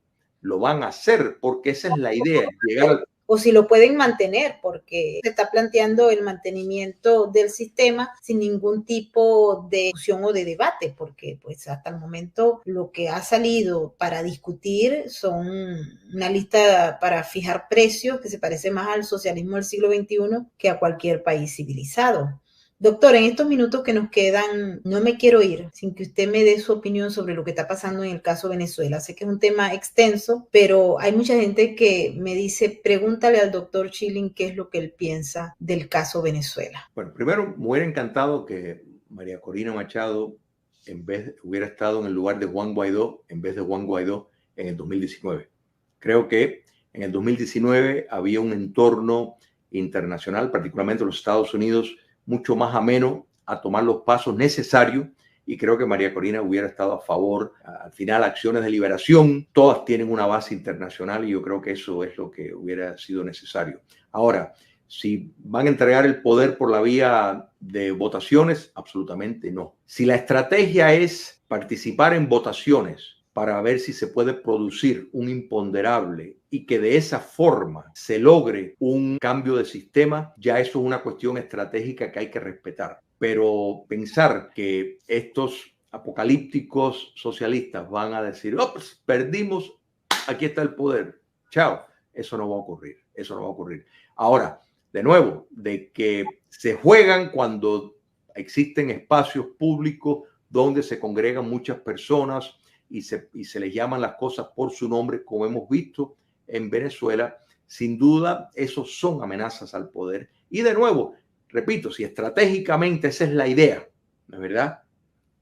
a hacer, porque esa es la idea, llegar al... O si lo pueden mantener, porque se está planteando el mantenimiento del sistema sin ningún tipo de discusión o de debate, porque pues hasta el momento lo que ha salido para discutir son una lista para fijar precios que se parece más al socialismo del siglo XXI que a cualquier país civilizado. Doctor, en estos minutos que nos quedan, no me quiero ir sin que usted me dé su opinión sobre lo que está pasando en el caso Venezuela. Sé que es un tema extenso, pero hay mucha gente que me dice, pregúntale al doctor Chilling qué es lo que él piensa del caso Venezuela. Bueno, primero, me hubiera encantado que María Corina Machado hubiera estado en el lugar de Juan Guaidó en vez de Juan Guaidó en el 2019. Creo que en el 2019 había un entorno internacional, particularmente los Estados Unidos, mucho más ameno a tomar los pasos necesarios. Y creo que María Corina hubiera estado a favor. Al final, acciones de liberación, todas tienen una base internacional y yo creo que eso es lo que hubiera sido necesario. Ahora, si van a entregar el poder por la vía de votaciones, absolutamente no. Si la estrategia es participar en votaciones para ver si se puede producir un imponderable y que de esa forma se logre un cambio de sistema, ya eso es una cuestión estratégica que hay que respetar. Pero pensar que estos apocalípticos socialistas van a decir, oh, pues perdimos, aquí está el poder, chao, eso no va a ocurrir, eso no va a ocurrir. Ahora, de nuevo, de que se juegan cuando existen espacios públicos donde se congregan muchas personas y se les llaman las cosas por su nombre, como hemos visto en Venezuela, sin duda, esos son amenazas al poder. Y de nuevo, repito, si estratégicamente esa es la idea, ¿no es verdad?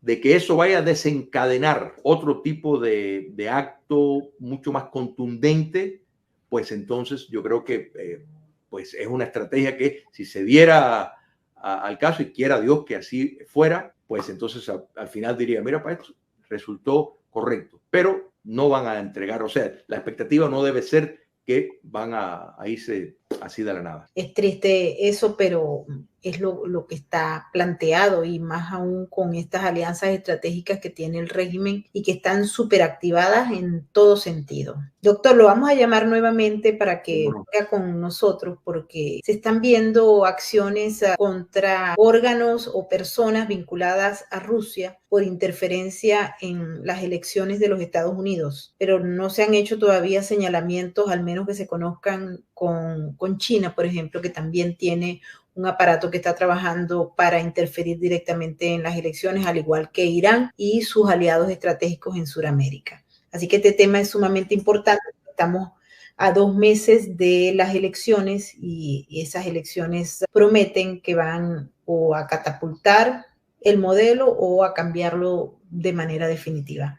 De que eso vaya a desencadenar otro tipo de acto mucho más contundente, pues entonces yo creo que pues es una estrategia que si se diera al caso y quiera Dios que así fuera, pues entonces al final diría, mira, para esto resultó correcto, pero no van a entregar, o sea, la expectativa no debe ser que van a irse así de la nada. Es triste eso, pero es lo que está planteado y más aún con estas alianzas estratégicas que tiene el régimen y que están súper activadas en todo sentido. Doctor, lo vamos a llamar nuevamente para que venga con nosotros porque se están viendo acciones contra órganos o personas vinculadas a Rusia por interferencia en las elecciones de los Estados Unidos, pero no se han hecho todavía señalamientos, al menos que se conozcan con China, por ejemplo, que también tiene un aparato que está trabajando para interferir directamente en las elecciones, al igual que Irán y sus aliados estratégicos en Sudamérica. Así que este tema es sumamente importante. Estamos a 2 meses de las elecciones y esas elecciones prometen que van o a catapultar el modelo o a cambiarlo de manera definitiva.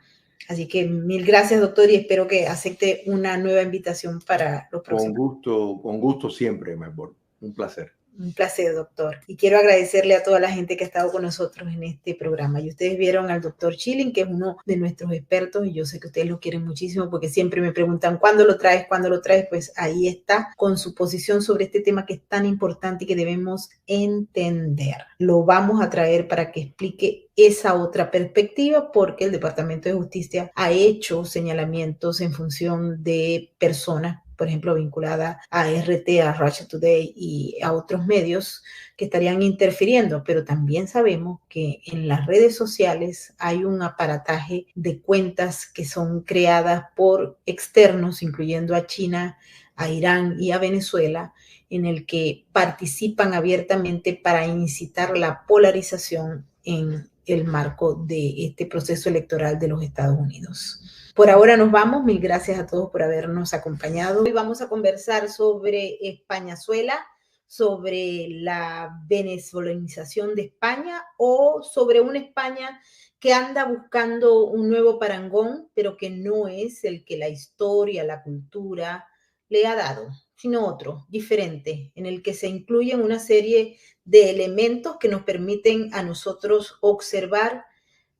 Así que mil gracias, doctor, y espero que acepte una nueva invitación para los próximos. Con gusto siempre, Melbourne. Un placer. Un placer, doctor. Y quiero agradecerle a toda la gente que ha estado con nosotros en este programa. Y ustedes vieron al doctor Chilling, que es uno de nuestros expertos, y yo sé que ustedes lo quieren muchísimo porque siempre me preguntan, ¿cuándo lo traes? ¿Cuándo lo traes? Pues ahí está, con su posición sobre este tema que es tan importante y que debemos entender. Lo vamos a traer para que explique esa otra perspectiva, porque el Departamento de Justicia ha hecho señalamientos en función de personas, por ejemplo, vinculada a RT, a Russia Today y a otros medios que estarían interfiriendo, pero también sabemos que en las redes sociales hay un aparataje de cuentas que son creadas por externos, incluyendo a China, a Irán y a Venezuela, en el que participan abiertamente para incitar la polarización en el marco de este proceso electoral de los Estados Unidos. Por ahora nos vamos. Mil gracias a todos por habernos acompañado. Hoy vamos a conversar sobre Españazuela, sobre la venezolanización de España o sobre una España que anda buscando un nuevo parangón, pero que no es el que la historia, la cultura le ha dado, sino otro, diferente, en el que se incluyen una serie de elementos que nos permiten a nosotros observar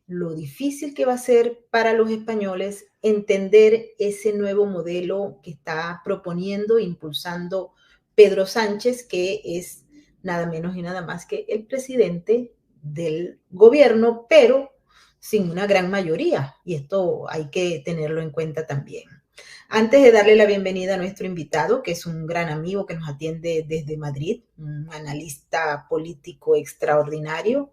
lo difícil que va a ser para los españoles entender ese nuevo modelo que está proponiendo, impulsando Pedro Sánchez, que es nada menos y nada más que el presidente del gobierno, pero sin una gran mayoría. Y esto hay que tenerlo en cuenta también. Antes de darle la bienvenida a nuestro invitado, que es un gran amigo que nos atiende desde Madrid, un analista político extraordinario,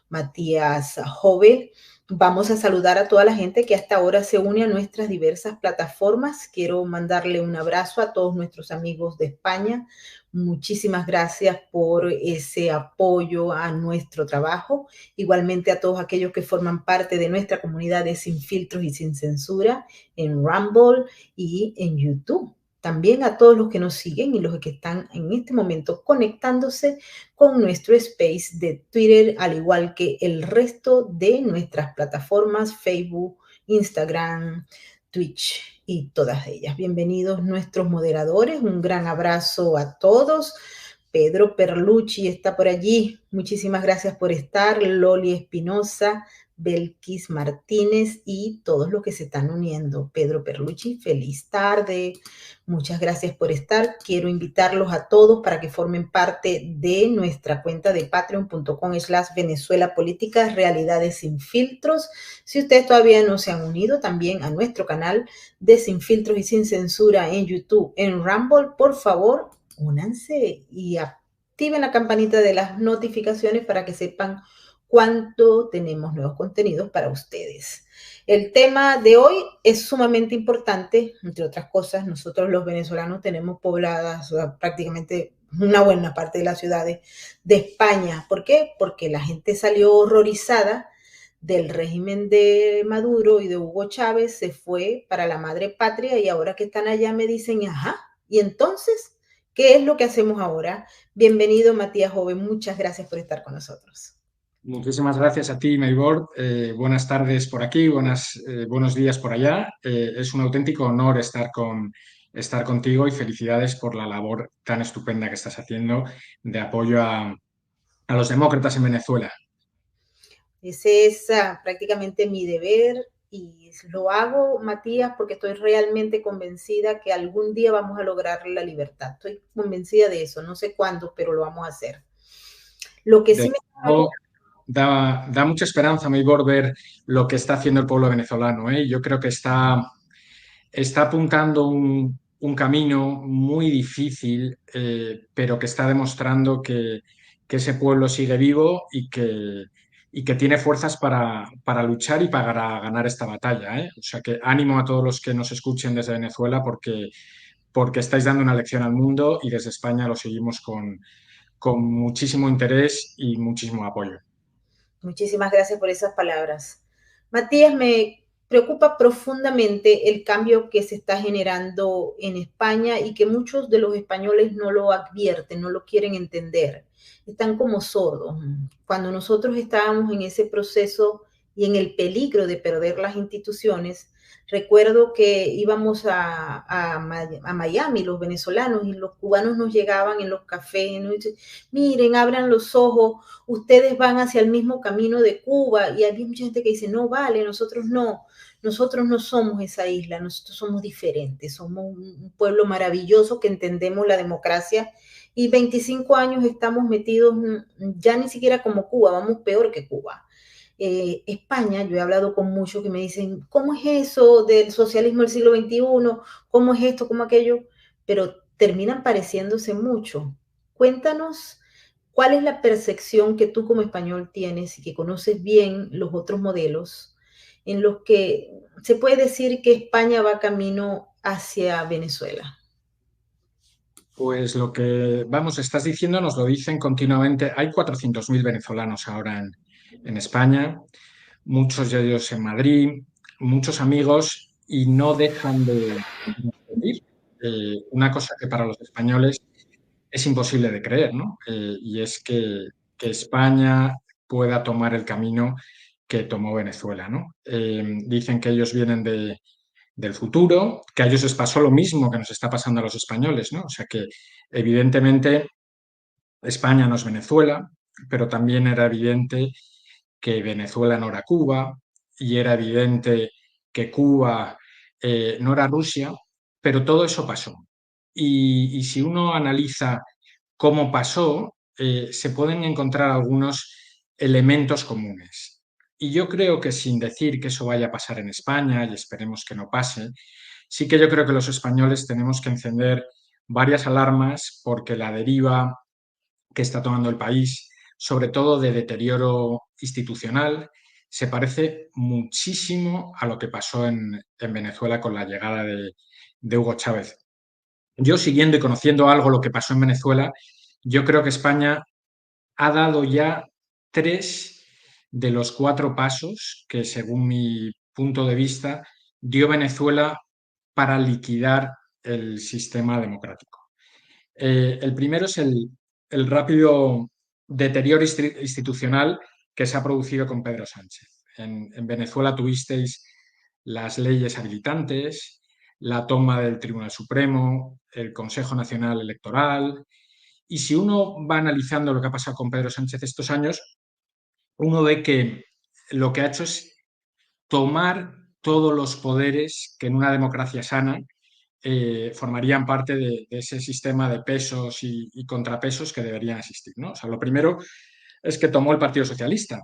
Matías Jove. Vamos a saludar a toda la gente que hasta ahora se une a nuestras diversas plataformas. Quiero mandarle un abrazo a todos nuestros amigos de España. Muchísimas gracias por ese apoyo a nuestro trabajo. Igualmente a todos aquellos que forman parte de nuestra comunidad de Sin Filtros y Sin Censura en Rumble y en YouTube. También a todos los que nos siguen y los que están en este momento conectándose con nuestro space de Twitter, al igual que el resto de nuestras plataformas, Facebook, Instagram, Twitch y todas ellas. Bienvenidos nuestros moderadores, un gran abrazo a todos. Pedro Perlucci está por allí. Muchísimas gracias por estar. Loli Espinosa, Belkis Martínez y todos los que se están uniendo. Pedro Perlucci, feliz tarde. Muchas gracias por estar. Quiero invitarlos a todos para que formen parte de nuestra cuenta de patreon.com/Venezuela Políticas, Realidades sin Filtros. Si ustedes todavía no se han unido también a nuestro canal de Sin Filtros y Sin Censura en YouTube, en Rumble, por favor, únanse y activen la campanita de las notificaciones para que sepan cuánto tenemos nuevos contenidos para ustedes. El tema de hoy es sumamente importante, entre otras cosas. Nosotros los venezolanos tenemos pobladas prácticamente una buena parte de las ciudades de España. ¿Por qué? Porque la gente salió horrorizada del régimen de Maduro y de Hugo Chávez, se fue para la madre patria y ahora que están allá me dicen, ajá, ¿y entonces qué es lo que hacemos ahora? Bienvenido, Matías Joven, muchas gracias por estar con nosotros. Muchísimas gracias a ti, Maybor. Buenas tardes por aquí, buenos días por allá. Es un auténtico honor estar contigo y felicidades por la labor tan estupenda que estás haciendo de apoyo a los demócratas en Venezuela. Ese es prácticamente mi deber y lo hago, Matías, porque estoy realmente convencida que algún día vamos a lograr la libertad. Estoy convencida de eso, no sé cuándo, pero lo vamos a hacer. Lo que sí me... Da mucha esperanza, Maybor, ver lo que está haciendo el pueblo venezolano, ¿eh? Yo creo que está apuntando un camino muy difícil, pero que está demostrando que ese pueblo sigue vivo y que tiene fuerzas para luchar y para ganar esta batalla, ¿eh? O sea que ánimo a todos los que nos escuchen desde Venezuela porque estáis dando una lección al mundo y desde España lo seguimos con muchísimo interés y muchísimo apoyo. Muchísimas gracias por esas palabras. Matías, me preocupa profundamente el cambio que se está generando en España y que muchos de los españoles no lo advierten, no lo quieren entender. Están como sordos. Cuando nosotros estábamos en ese proceso y en el peligro de perder las instituciones, recuerdo que íbamos a Miami, los venezolanos, y los cubanos nos llegaban en los cafés, ¿no? Y dicen, miren, abran los ojos, ustedes van hacia el mismo camino de Cuba, y había mucha gente que dice, no vale, nosotros no somos esa isla, nosotros somos diferentes, somos un pueblo maravilloso que entendemos la democracia y 25 años estamos metidos ya ni siquiera como Cuba, vamos peor que Cuba. España, yo he hablado con muchos que me dicen, ¿cómo es eso del socialismo del siglo XXI? ¿Cómo es esto? ¿Cómo aquello? Pero terminan pareciéndose mucho. Cuéntanos cuál es la percepción que tú como español tienes y que conoces bien los otros modelos en los que se puede decir que España va camino hacia Venezuela. Pues lo que, estás diciendo, nos lo dicen continuamente. Hay 400.000 venezolanos ahora en España, muchos de ellos en Madrid, muchos amigos, y no dejan de pedir una cosa que para los españoles es imposible de creer, ¿no? Y es que España pueda tomar el camino que tomó Venezuela, ¿no? Dicen que ellos vienen del futuro, que a ellos les pasó lo mismo que nos está pasando a los españoles, ¿no? O sea que evidentemente España no es Venezuela, pero también era evidente que Venezuela no era Cuba y era evidente que Cuba no era Rusia, pero todo eso pasó. Y si uno analiza cómo pasó, se pueden encontrar algunos elementos comunes. Y yo creo que sin decir que eso vaya a pasar en España, y esperemos que no pase, sí que yo creo que los españoles tenemos que encender varias alarmas porque la deriva que está tomando el país, sobre todo de deterioro institucional, se parece muchísimo a lo que pasó en Venezuela con la llegada de Hugo Chávez. Yo, siguiendo y conociendo algo lo que pasó en Venezuela, yo creo que España ha dado ya 3 de los 4 pasos que, según mi punto de vista, dio Venezuela para liquidar el sistema democrático. El primero es el rápido deterioro institucional que se ha producido con Pedro Sánchez. En Venezuela tuvisteis las leyes habilitantes, la toma del Tribunal Supremo, el Consejo Nacional Electoral, Y si uno va analizando lo que ha pasado con Pedro Sánchez estos años, uno ve que lo que ha hecho es tomar todos los poderes que en una democracia sana formarían parte de ese sistema de pesos y contrapesos que deberían existir, ¿no? O sea, lo primero es que tomó el Partido Socialista.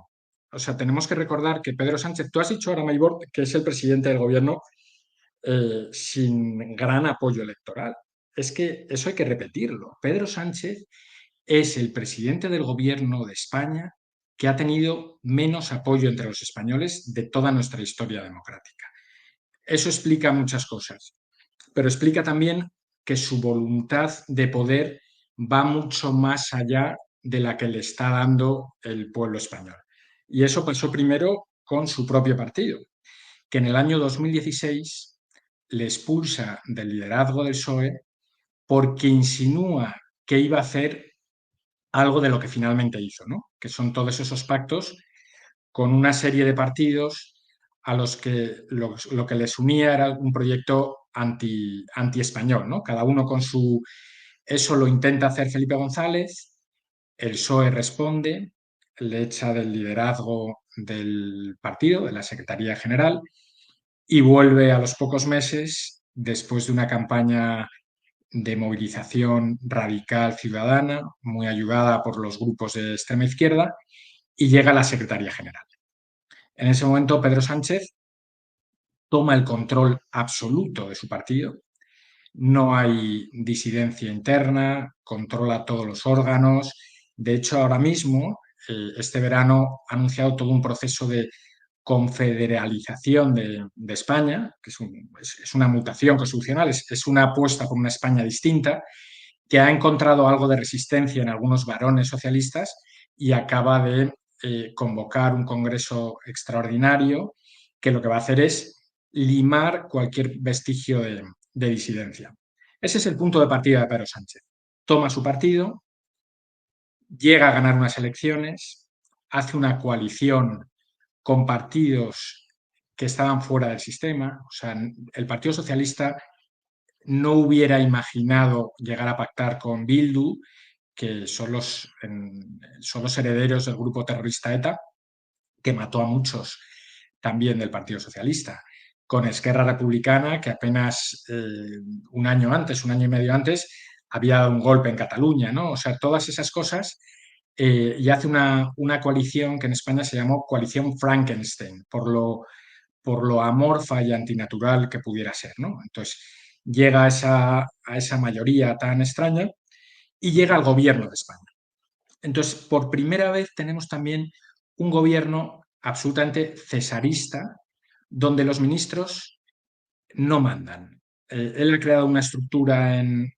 O sea, tenemos que recordar que Pedro Sánchez, tú has dicho ahora, Maybor, que es el presidente del gobierno sin gran apoyo electoral. Es que eso hay que repetirlo. Pedro Sánchez es el presidente del gobierno de España que ha tenido menos apoyo entre los españoles de toda nuestra historia democrática. Eso explica muchas cosas, pero explica también que su voluntad de poder va mucho más allá de la que le está dando el pueblo español. Y eso pasó primero con su propio partido, que en el año 2016 le expulsa del liderazgo del PSOE porque insinúa que iba a hacer algo de lo que finalmente hizo, ¿no? Que son todos esos pactos con una serie de partidos a los que lo que les unía era un proyecto anti-español, ¿no? Cada uno con su... Eso lo intenta hacer Felipe González, el PSOE responde, le echa del liderazgo del partido, de la Secretaría General, y vuelve a los pocos meses, después de una campaña de movilización radical ciudadana, muy ayudada por los grupos de extrema izquierda, y llega a la Secretaría General. En ese momento, Pedro Sánchez toma el control absoluto de su partido, no hay disidencia interna, controla todos los órganos. De hecho, ahora mismo, este verano, ha anunciado todo un proceso de confederalización de España, que es una mutación constitucional, es una apuesta por una España distinta, que ha encontrado algo de resistencia en algunos varones socialistas y acaba de convocar un congreso extraordinario que lo que va a hacer es limar cualquier vestigio de disidencia. Ese es el punto de partida de Pedro Sánchez. Toma su partido, llega a ganar unas elecciones, hace una coalición con partidos que estaban fuera del sistema. O sea, el Partido Socialista no hubiera imaginado llegar a pactar con Bildu, que son los herederos del grupo terrorista ETA, que mató a muchos también del Partido Socialista, con Esquerra Republicana, que apenas un año antes, un año y medio antes, había dado un golpe en Cataluña, ¿no? O sea, todas esas cosas, y hace una coalición que en España se llamó Coalición Frankenstein, por lo amorfa y antinatural que pudiera ser, ¿no? Entonces, llega a esa mayoría tan extraña y llega al gobierno de España. Entonces, por primera vez tenemos también un gobierno absolutamente cesarista, donde los ministros no mandan. Él ha creado una estructura en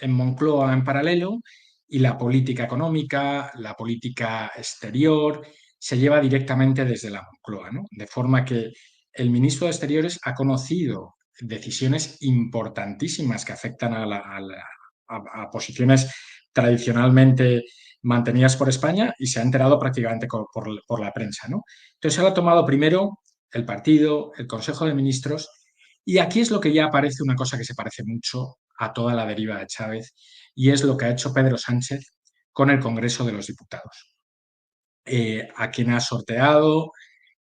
Moncloa en paralelo y la política económica, la política exterior, se lleva directamente desde la Moncloa, ¿no? De forma que el ministro de Exteriores ha conocido decisiones importantísimas que afectan a posiciones tradicionalmente mantenidas por España y se ha enterado prácticamente por la prensa, ¿no? Entonces, él ha tomado primero el partido, el Consejo de Ministros, y aquí es lo que ya aparece una cosa que se parece mucho a toda la deriva de Chávez, y es lo que ha hecho Pedro Sánchez con el Congreso de los Diputados, a quien ha sorteado,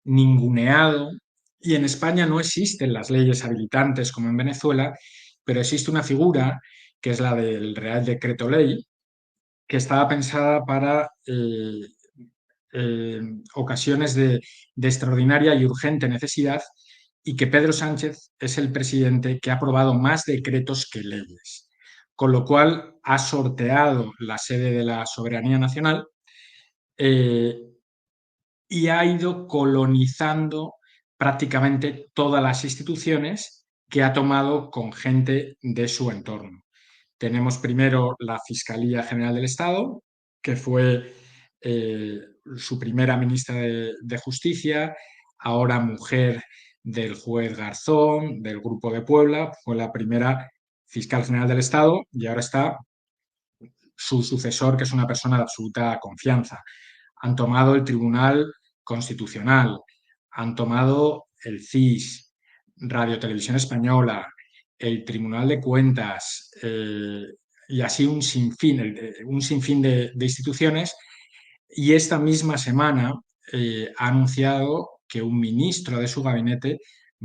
ninguneado, y en España no existen las leyes habilitantes como en Venezuela, pero existe una figura que es la del Real Decreto Ley, que estaba pensada para ocasiones de extraordinaria y urgente necesidad, y que Pedro Sánchez es el presidente que ha aprobado más decretos que leyes, con lo cual ha sorteado la sede de la soberanía nacional eh, y ha ido colonizando prácticamente todas las instituciones que ha tomado con gente de su entorno. Tenemos primero la Fiscalía General del Estado, que fue su primera ministra de Justicia, ahora mujer del juez Garzón, del Grupo de Puebla, fue la primera fiscal general del Estado y ahora está su sucesor, que es una persona de absoluta confianza. Han tomado el Tribunal Constitucional, han tomado el CIS, Radio Televisión Española, el Tribunal de Cuentas, y así un sinfín de instituciones. Y esta misma semana ha anunciado que un ministro de su gabinete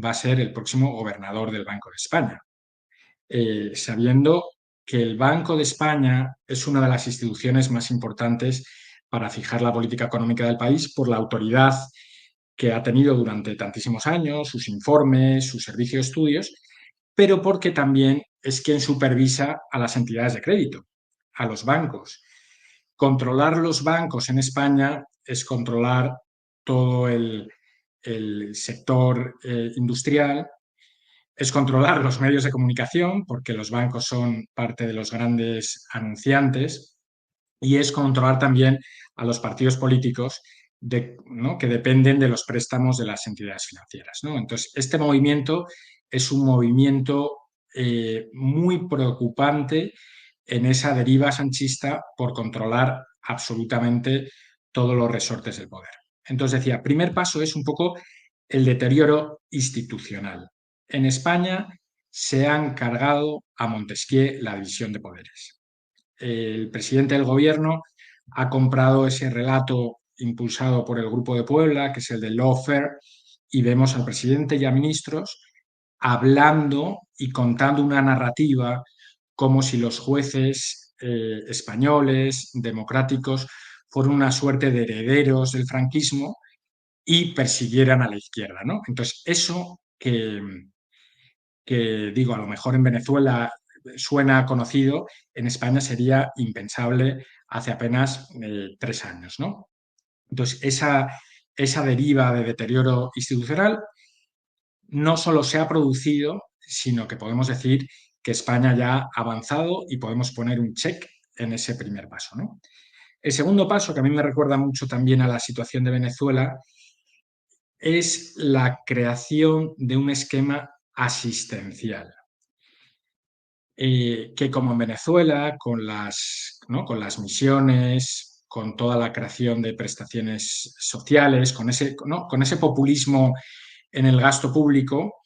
va a ser el próximo gobernador del Banco de España, sabiendo que el Banco de España es una de las instituciones más importantes para fijar la política económica del país por la autoridad que ha tenido durante tantísimos años, sus informes, su servicio de estudios, pero porque también es quien supervisa a las entidades de crédito, a los bancos. Controlar los bancos en España es controlar todo el sector industrial, es controlar los medios de comunicación, porque los bancos son parte de los grandes anunciantes, y es controlar también a los partidos políticos ¿no? que dependen de los préstamos de las entidades financieras, ¿no? Entonces, este movimiento es un movimiento muy preocupante en esa deriva sanchista por controlar absolutamente todos los resortes del poder. Entonces decía, primer paso es un poco el deterioro institucional. En España se han cargado a Montesquieu la división de poderes. El presidente del gobierno ha comprado ese relato impulsado por el Grupo de Puebla, que es el del lawfare, y vemos al presidente y a ministros hablando y contando una narrativa como si los jueces españoles, democráticos, fueran una suerte de herederos del franquismo y persiguieran a la izquierda, ¿no? Entonces, eso que digo, a lo mejor en Venezuela suena conocido, en España sería impensable hace apenas 3 años, ¿no? Entonces, esa deriva de deterioro institucional no solo se ha producido, sino que podemos decir que España ya ha avanzado y podemos poner un check en ese primer paso, ¿no? El segundo paso, que a mí me recuerda mucho también a la situación de Venezuela, es la creación de un esquema asistencial. Que como en Venezuela, ¿no? con las misiones, con toda la creación de prestaciones sociales, ¿no? con ese populismo en el gasto público,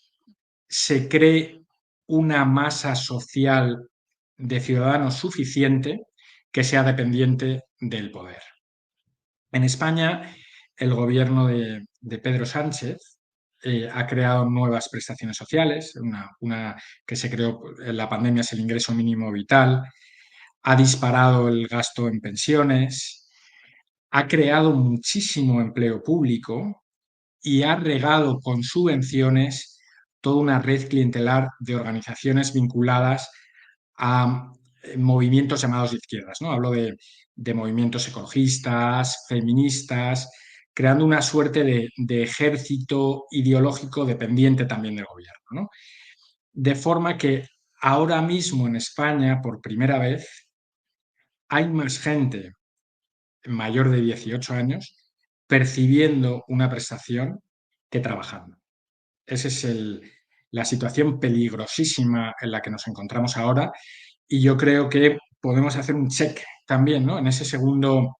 se cree una masa social de ciudadanos suficiente que sea dependiente del poder. En España, el gobierno de Pedro Sánchez ha creado nuevas prestaciones sociales, una que se creó en la pandemia es el ingreso mínimo vital, ha disparado el gasto en pensiones, ha creado muchísimo empleo público y ha regado con subvenciones toda una red clientelar de organizaciones vinculadas a movimientos llamados de izquierdas, ¿no? Hablo de movimientos ecologistas, feministas, creando una suerte de ejército ideológico dependiente también del gobierno, ¿no? De forma que ahora mismo en España, por primera vez, hay más gente mayor de 18 años percibiendo una prestación que trabajando. Esa es la situación peligrosísima en la que nos encontramos ahora y yo creo que podemos hacer un check también, ¿no? En ese segundo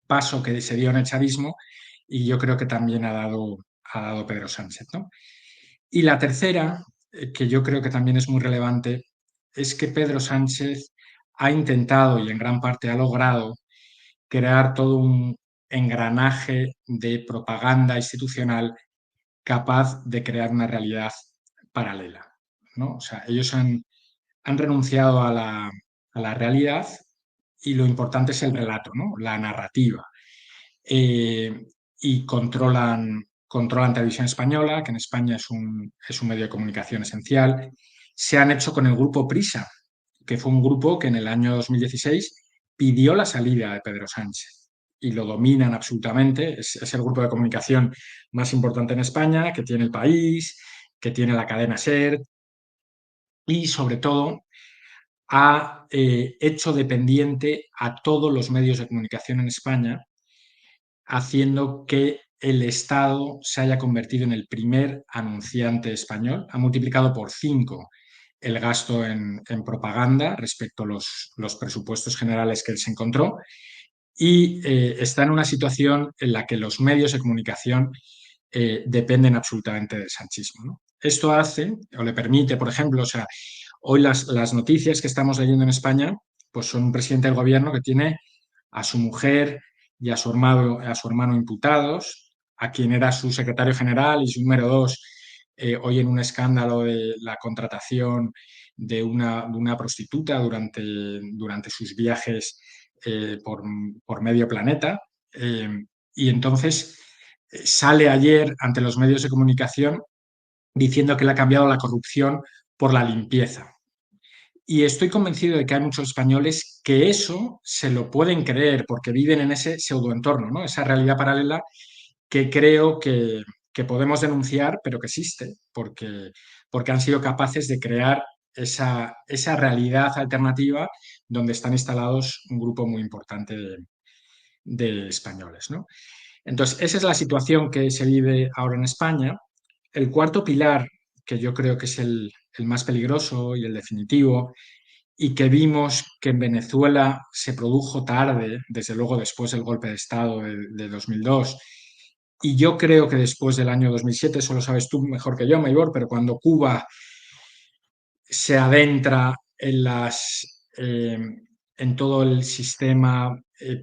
paso que se dio en el chavismo y yo creo que también ha dado Pedro Sánchez, ¿no? Y la tercera, que yo creo que también es muy relevante, es que Pedro Sánchez ha intentado y en gran parte ha logrado crear todo un engranaje de propaganda institucional capaz de crear una realidad paralela, ¿no? O sea, ellos han renunciado a la realidad y lo importante es el relato, ¿no? La narrativa. Y controlan Televisión Española, que en España es un medio de comunicación esencial. Se han hecho con el grupo Prisa, que fue un grupo que en el año 2016 pidió la salida de Pedro Sánchez y lo dominan absolutamente. Es el grupo de comunicación más importante en España, que tiene El País, que tiene la cadena SER y sobre todo ha hecho dependiente a todos los medios de comunicación en España, haciendo que el Estado se haya convertido en el primer anunciante español. Ha multiplicado por 5 el gasto en propaganda respecto a los presupuestos generales que él se encontró y está en una situación en la que los medios de comunicación dependen absolutamente del sanchismo, ¿no? Esto hace o le permite, por ejemplo, o sea, Hoy las noticias que estamos leyendo en España pues son un presidente del gobierno que tiene a su mujer y a su hermano imputados, a quien era su secretario general y su número dos, hoy en un escándalo de la contratación de una prostituta durante sus viajes por medio planeta. Y entonces sale ayer ante los medios de comunicación diciendo que le ha cambiado la corrupción por la limpieza. Y estoy convencido de que hay muchos españoles que eso se lo pueden creer porque viven en ese pseudoentorno, ¿no? Esa realidad paralela que creo que podemos denunciar, pero que existe, porque han sido capaces de crear esa realidad alternativa donde están instalados un grupo muy importante de españoles, ¿no? Entonces, esa es la situación que se vive ahora en España. El cuarto pilar, que yo creo que es el más peligroso y el definitivo, y que vimos que en Venezuela se produjo tarde, desde luego después del golpe de Estado de 2002, y yo creo que después del año 2007, eso lo sabes tú mejor que yo, Maybor, pero cuando Cuba se adentra en todo el sistema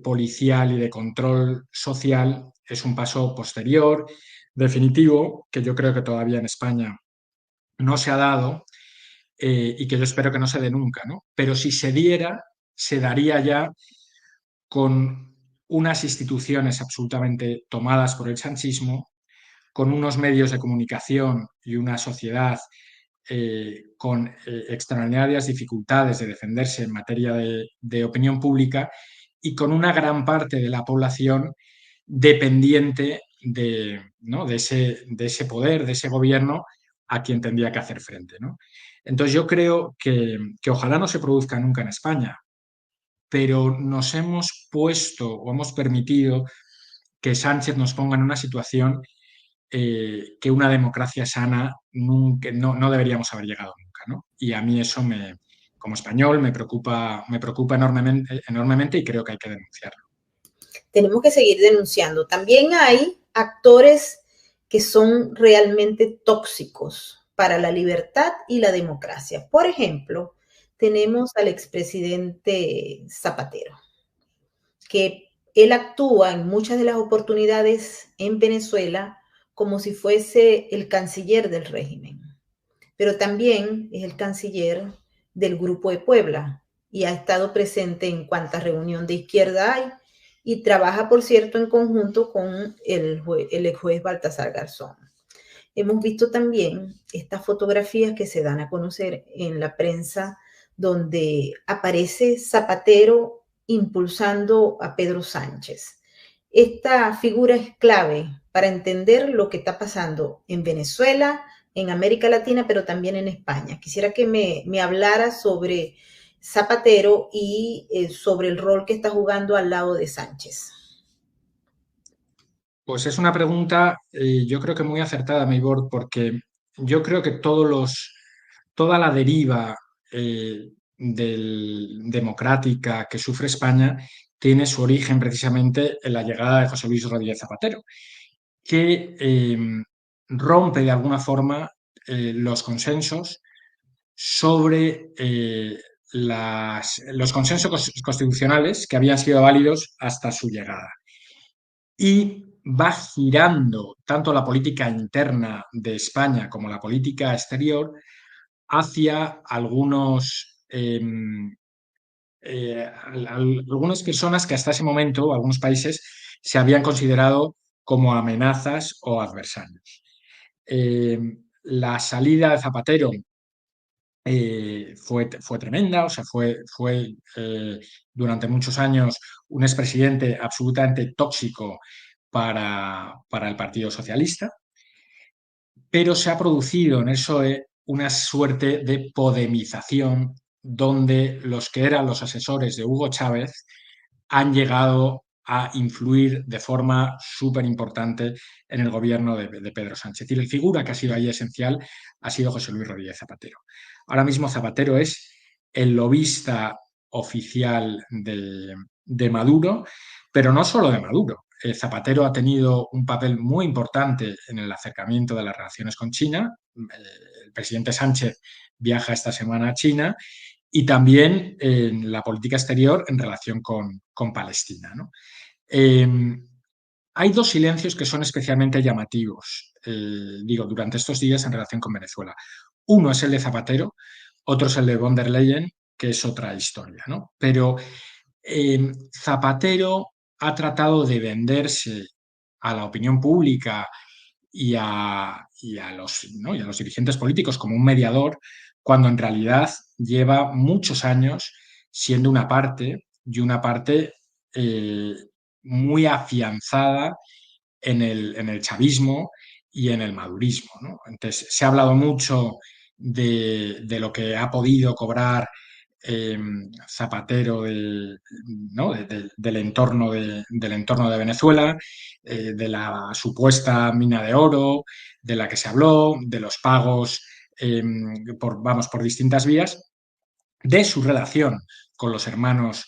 policial y de control social, es un paso posterior, definitivo, que yo creo que todavía en España no se ha dado, y que yo espero que no se dé nunca, ¿no? Pero si se diera, se daría ya con unas instituciones absolutamente tomadas por el sanchismo, con unos medios de comunicación y una sociedad con extraordinarias dificultades de defenderse en materia de opinión pública y con una gran parte de la población dependiente ¿no? de ese poder, de ese gobierno a quien tendría que hacer frente, ¿no? Entonces yo creo que ojalá no se produzca nunca en España, pero nos hemos puesto o hemos permitido que Sánchez nos ponga en una situación que una democracia sana nunca, no deberíamos haber llegado nunca, ¿no? Y a mí eso como español me preocupa enormemente, enormemente y creo que hay que denunciarlo. Tenemos que seguir denunciando. También hay actores que son realmente tóxicos para la libertad y la democracia. Por ejemplo, tenemos al expresidente Zapatero, que él actúa en muchas de las oportunidades en Venezuela como si fuese el canciller del régimen, pero también es el canciller del Grupo de Puebla y ha estado presente en cuantas reunión de izquierda hay y trabaja, por cierto, en conjunto con el ex juez Baltasar Garzón. Hemos visto también estas fotografías que se dan a conocer en la prensa donde aparece Zapatero impulsando a Pedro Sánchez. Esta figura es clave para entender lo que está pasando en Venezuela, en América Latina, pero también en España. Quisiera que me hablara sobre Zapatero y sobre el rol que está jugando al lado de Sánchez. Pues es una pregunta, yo creo que muy acertada, Maybord, porque yo creo que toda la deriva democrática que sufre España tiene su origen precisamente en la llegada de José Luis Rodríguez Zapatero, que rompe de alguna forma los consensos sobre los consensos constitucionales que habían sido válidos hasta su llegada. Y va girando tanto la política interna de España como la política exterior hacia algunas personas que hasta ese momento, algunos países, se habían considerado como amenazas o adversarios. La salida de Zapatero fue tremenda, o sea, fue durante muchos años un expresidente absolutamente tóxico para el Partido Socialista, pero se ha producido en el PSOE una suerte de podemización donde los que eran los asesores de Hugo Chávez han llegado a influir de forma súper importante en el gobierno de Pedro Sánchez. Y la figura que ha sido ahí esencial ha sido José Luis Rodríguez Zapatero. Ahora mismo Zapatero es el lobista oficial de Maduro, pero no solo de Maduro. Zapatero ha tenido un papel muy importante en el acercamiento de las relaciones con China. El presidente Sánchez viaja esta semana a China y también en la política exterior en relación con Palestina, ¿no? Hay dos silencios que son especialmente llamativos, durante estos días en relación con Venezuela. Uno es el de Zapatero, otro es el de von der Leyen, que es otra historia, ¿no? Pero Zapatero ha tratado de venderse a la opinión pública y a los dirigentes políticos como un mediador, cuando en realidad lleva muchos años siendo una parte eh, muy afianzada en el chavismo y en el madurismo, ¿no? Entonces, se ha hablado mucho de lo que ha podido cobrar eh, Zapatero ¿no? Del entorno de Venezuela, de la supuesta mina de oro, de la que se habló, de los pagos por distintas vías, de su relación con los hermanos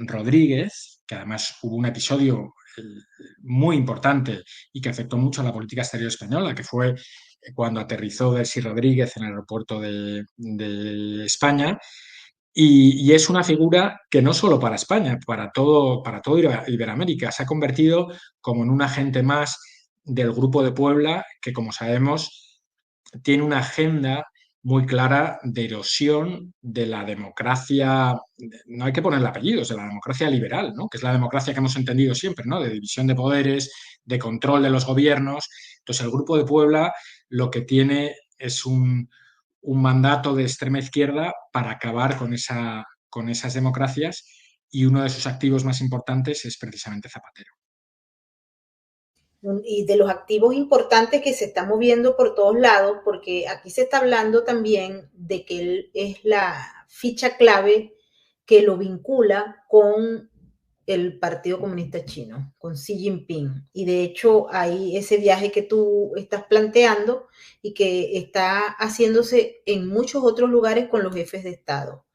Rodríguez, que además hubo un episodio muy importante y que afectó mucho a la política exterior española, que fue cuando aterrizó Delcy Rodríguez en el aeropuerto de España. Y es una figura que no solo para España, para todo Iberoamérica, se ha convertido como en un agente más del Grupo de Puebla, que como sabemos tiene una agenda muy clara de erosión de la democracia, no hay que ponerle apellidos, de la democracia liberal, ¿no? Que es la democracia que hemos entendido siempre, ¿no? De división de poderes, de control de los gobiernos. Entonces, el Grupo de Puebla lo que tiene es un mandato de extrema izquierda para acabar con esas democracias, y uno de sus activos más importantes es precisamente Zapatero. Y de los activos importantes que se están moviendo por todos lados, porque aquí se está hablando también de que él es la ficha clave que lo vincula con el Partido Comunista Chino, con Xi Jinping. Y de hecho hay ese viaje que tú estás planteando y que está haciéndose en muchos otros lugares con los jefes de Estado.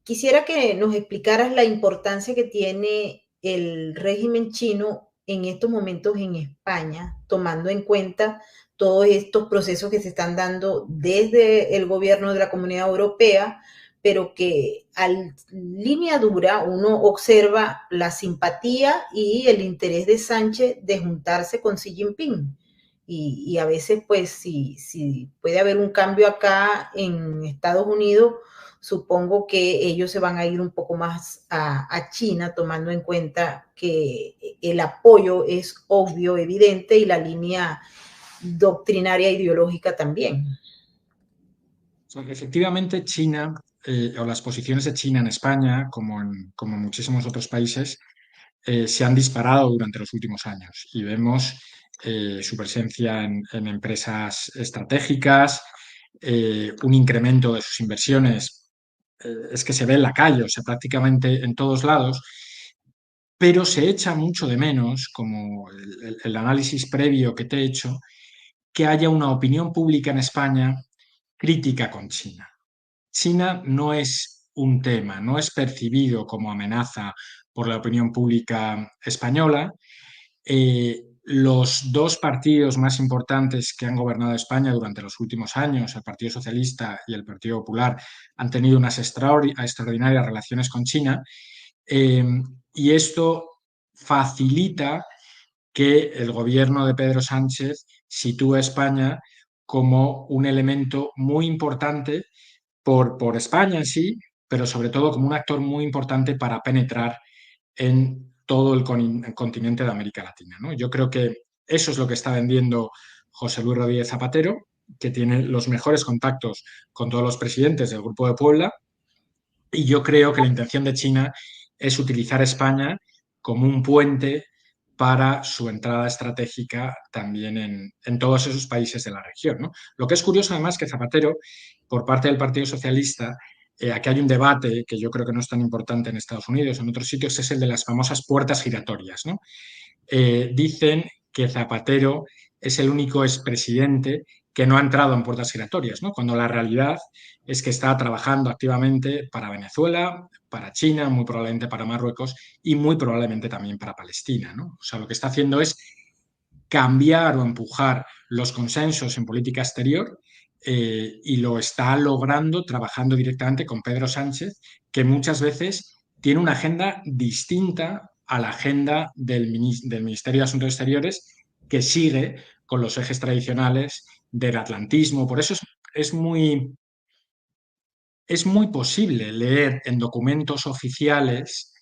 Quisiera que nos explicaras la importancia que tiene el régimen chino en estos momentos en España, tomando en cuenta todos estos procesos que se están dando desde el gobierno de la Comunidad Europea, pero que a línea dura uno observa la simpatía y el interés de Sánchez de juntarse con Xi Jinping. Y a veces, pues, si puede haber un cambio acá en Estados Unidos, supongo que ellos se van a ir un poco más a China, tomando en cuenta que el apoyo es obvio, evidente, y la línea doctrinaria ideológica también. Efectivamente, China, o las posiciones de China en España, como en muchísimos otros países, se han disparado durante los últimos años y vemos su presencia en empresas estratégicas, un incremento de sus inversiones. Es que se ve en la calle, o sea, prácticamente en todos lados, pero se echa mucho de menos, como el análisis previo que te he hecho, que haya una opinión pública en España crítica con China. China no es un tema, no es percibido como amenaza por la opinión pública española. Los dos partidos más importantes que han gobernado España durante los últimos años, el Partido Socialista y el Partido Popular, han tenido unas extraordinarias relaciones con China, y esto facilita que el gobierno de Pedro Sánchez sitúe a España como un elemento muy importante por España en sí, pero sobre todo como un actor muy importante para penetrar en todo el continente de América Latina, ¿no? Yo creo que eso es lo que está vendiendo José Luis Rodríguez Zapatero, que tiene los mejores contactos con todos los presidentes del Grupo de Puebla, y yo creo que la intención de China es utilizar España como un puente para su entrada estratégica también en todos esos países de la región, ¿no? Lo que es curioso además que Zapatero, por parte del Partido Socialista, aquí hay un debate que yo creo que no es tan importante en Estados Unidos, en otros sitios, es el de las famosas puertas giratorias, ¿no? Dicen que Zapatero es el único expresidente que no ha entrado en puertas giratorias, ¿no? Cuando la realidad es que está trabajando activamente para Venezuela, para China, muy probablemente para Marruecos y muy probablemente también para Palestina, ¿no? O sea, lo que está haciendo es cambiar o empujar los consensos en política exterior, y lo está logrando trabajando directamente con Pedro Sánchez, que muchas veces tiene una agenda distinta a la agenda del Ministerio de Asuntos Exteriores, que sigue con los ejes tradicionales del atlantismo. Por eso es muy, es muy posible leer en documentos oficiales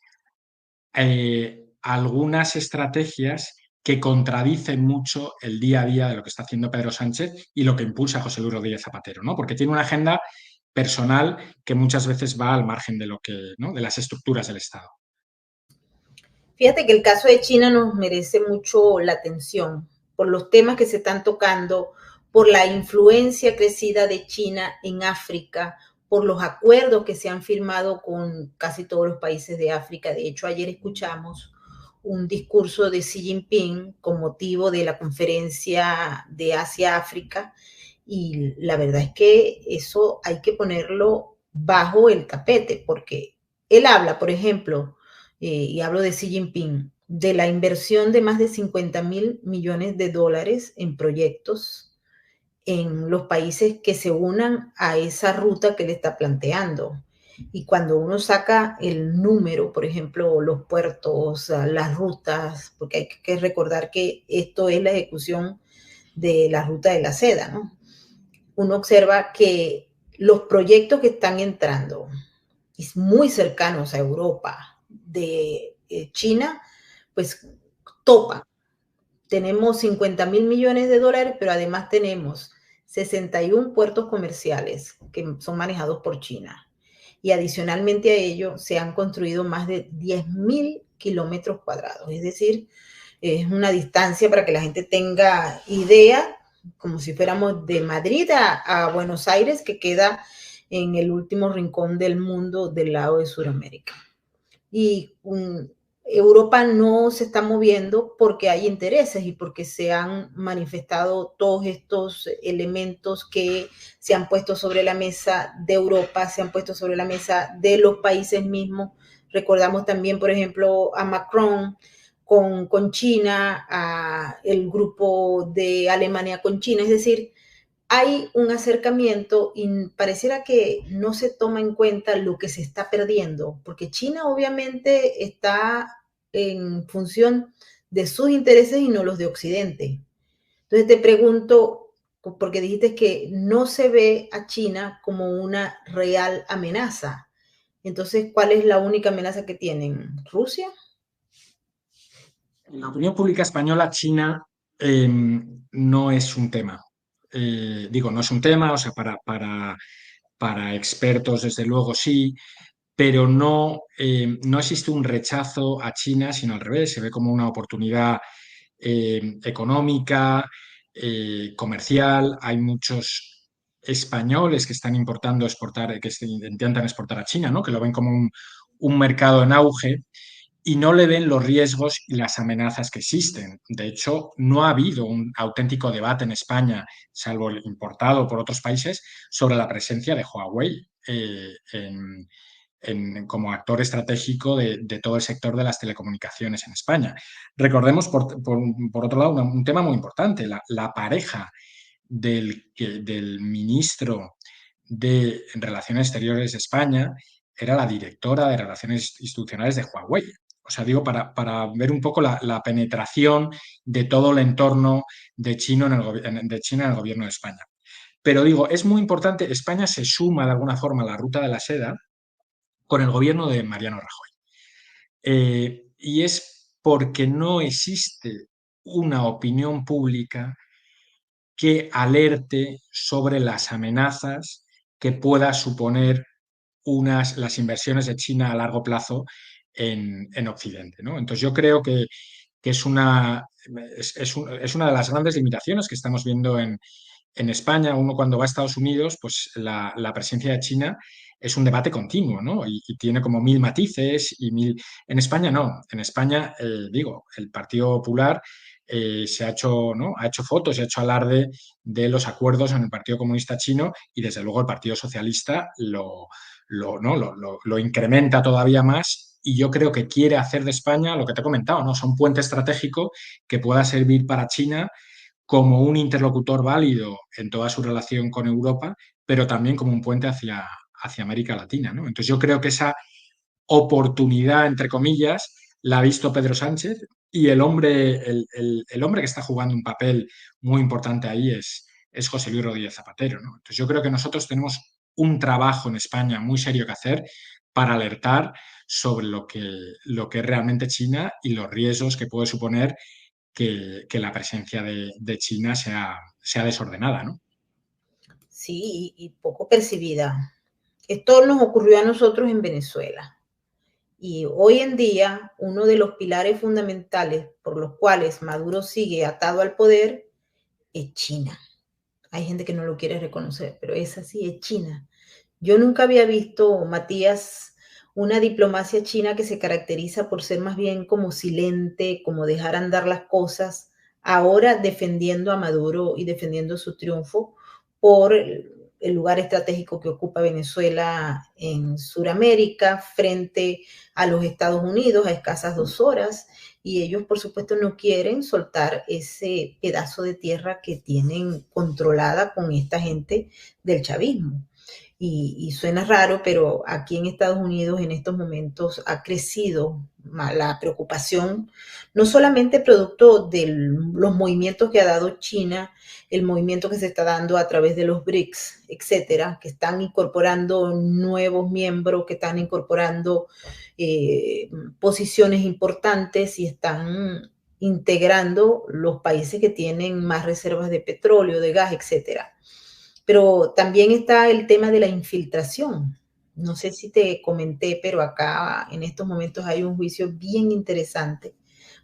algunas estrategias que contradicen mucho el día a día de lo que está haciendo Pedro Sánchez y lo que impulsa a José Luis Rodríguez Zapatero, ¿no? Porque tiene una agenda personal que muchas veces va al margen de lo que, ¿no? de las estructuras del Estado. Fíjate que el caso de China nos merece mucho la atención por los temas que se están tocando, por la influencia crecida de China en África, por los acuerdos que se han firmado con casi todos los países de África. De hecho, ayer escuchamos un discurso de Xi Jinping con motivo de la conferencia de Asia-África, y la verdad es que eso hay que ponerlo bajo el tapete, porque él habla, por ejemplo, y hablo de Xi Jinping, de la inversión de más de 50.000 millones de dólares en proyectos en los países que se unan a esa ruta que él está planteando. Y cuando uno saca el número, por ejemplo, los puertos, las rutas, porque hay que recordar que esto es la ejecución de la ruta de la seda, ¿no? Uno observa que los proyectos que están entrando, muy cercanos a Europa, de China, pues topan. Tenemos 50.000 millones de dólares, pero además tenemos 61 puertos comerciales que son manejados por China. Y adicionalmente a ello se han construido más de 10.000 kilómetros cuadrados. Es decir, es una distancia para que la gente tenga idea, como si fuéramos de Madrid a Buenos Aires, que queda en el último rincón del mundo del lado de Sudamérica. Y Europa no se está moviendo porque hay intereses y porque se han manifestado todos estos elementos que se han puesto sobre la mesa de Europa, se han puesto sobre la mesa de los países mismos. Recordamos también, por ejemplo, a Macron con China, a el grupo de Alemania con China. Es decir, hay un acercamiento y pareciera que no se toma en cuenta lo que se está perdiendo, porque China obviamente está en función de sus intereses y no los de Occidente. Entonces te pregunto, porque dijiste que no se ve a China como una real amenaza. Entonces, ¿cuál es la única amenaza que tienen? ¿Rusia? En la opinión pública española, China no es un tema. Digo, no es un tema, o sea, para expertos, desde luego sí, pero no existe un rechazo a China, sino al revés, se ve como una oportunidad económica, comercial. Hay muchos españoles que están importando exportar, que intentan exportar a China, ¿no? Que lo ven como un mercado en auge y no le ven los riesgos y las amenazas que existen. De hecho, no ha habido un auténtico debate en España, salvo el importado por otros países, sobre la presencia de Huawei como actor estratégico de todo el sector de las telecomunicaciones en España. Recordemos, por otro lado, un tema muy importante, la pareja del ministro de Relaciones Exteriores de España era la directora de Relaciones Institucionales de Huawei. O sea, digo, para ver un poco la penetración de todo el entorno de China en el gobierno de España. Pero digo, es muy importante, España se suma de alguna forma a la ruta de la seda con el gobierno de Mariano Rajoy. Y es porque no existe una opinión pública que alerte sobre las amenazas que pueda suponer las inversiones de China a largo plazo en Occidente, ¿no? Entonces yo creo que es una de las grandes limitaciones que estamos viendo en España. Uno cuando va a Estados Unidos, pues la presencia de China es un debate continuo, ¿no? Y tiene como mil matices y mil... En España no. En España, digo, el Partido Popular se ha hecho, ¿no? Ha hecho fotos y ha hecho alarde de los acuerdos en el Partido Comunista Chino y desde luego el Partido Socialista ¿no? lo incrementa todavía más y yo creo que quiere hacer de España lo que te he comentado, ¿no? O sea, un puente estratégico que pueda servir para China como un interlocutor válido en toda su relación con Europa, pero también como un puente hacia América Latina, ¿no? Entonces yo creo que esa oportunidad, entre comillas, la ha visto Pedro Sánchez y el hombre que está jugando un papel muy importante ahí es José Luis Rodríguez Zapatero, ¿no? Entonces yo creo que nosotros tenemos un trabajo en España muy serio que hacer para alertar sobre lo que es realmente China y los riesgos que puede suponer que la presencia de China sea desordenada, ¿no? Sí, y poco percibida. Esto nos ocurrió a nosotros en Venezuela. Y hoy en día, uno de los pilares fundamentales por los cuales Maduro sigue atado al poder es China. Hay gente que no lo quiere reconocer, pero es así, es China. Yo nunca había visto, Matías, una diplomacia china que se caracteriza por ser más bien como silente, como dejar andar las cosas, ahora defendiendo a Maduro y defendiendo su triunfo por el lugar estratégico que ocupa Venezuela en Sudamérica frente a los Estados Unidos a escasas 2 horas, y ellos por supuesto no quieren soltar ese pedazo de tierra que tienen controlada con esta gente del chavismo. Y suena raro, pero aquí en Estados Unidos en estos momentos ha crecido la preocupación, no solamente producto de los movimientos que ha dado China, el movimiento que se está dando a través de los BRICS, etcétera, que están incorporando nuevos miembros, que están incorporando posiciones importantes y están integrando los países que tienen más reservas de petróleo, de gas, etcétera. Pero también está el tema de la infiltración. No sé si te comenté, pero acá en estos momentos hay un juicio bien interesante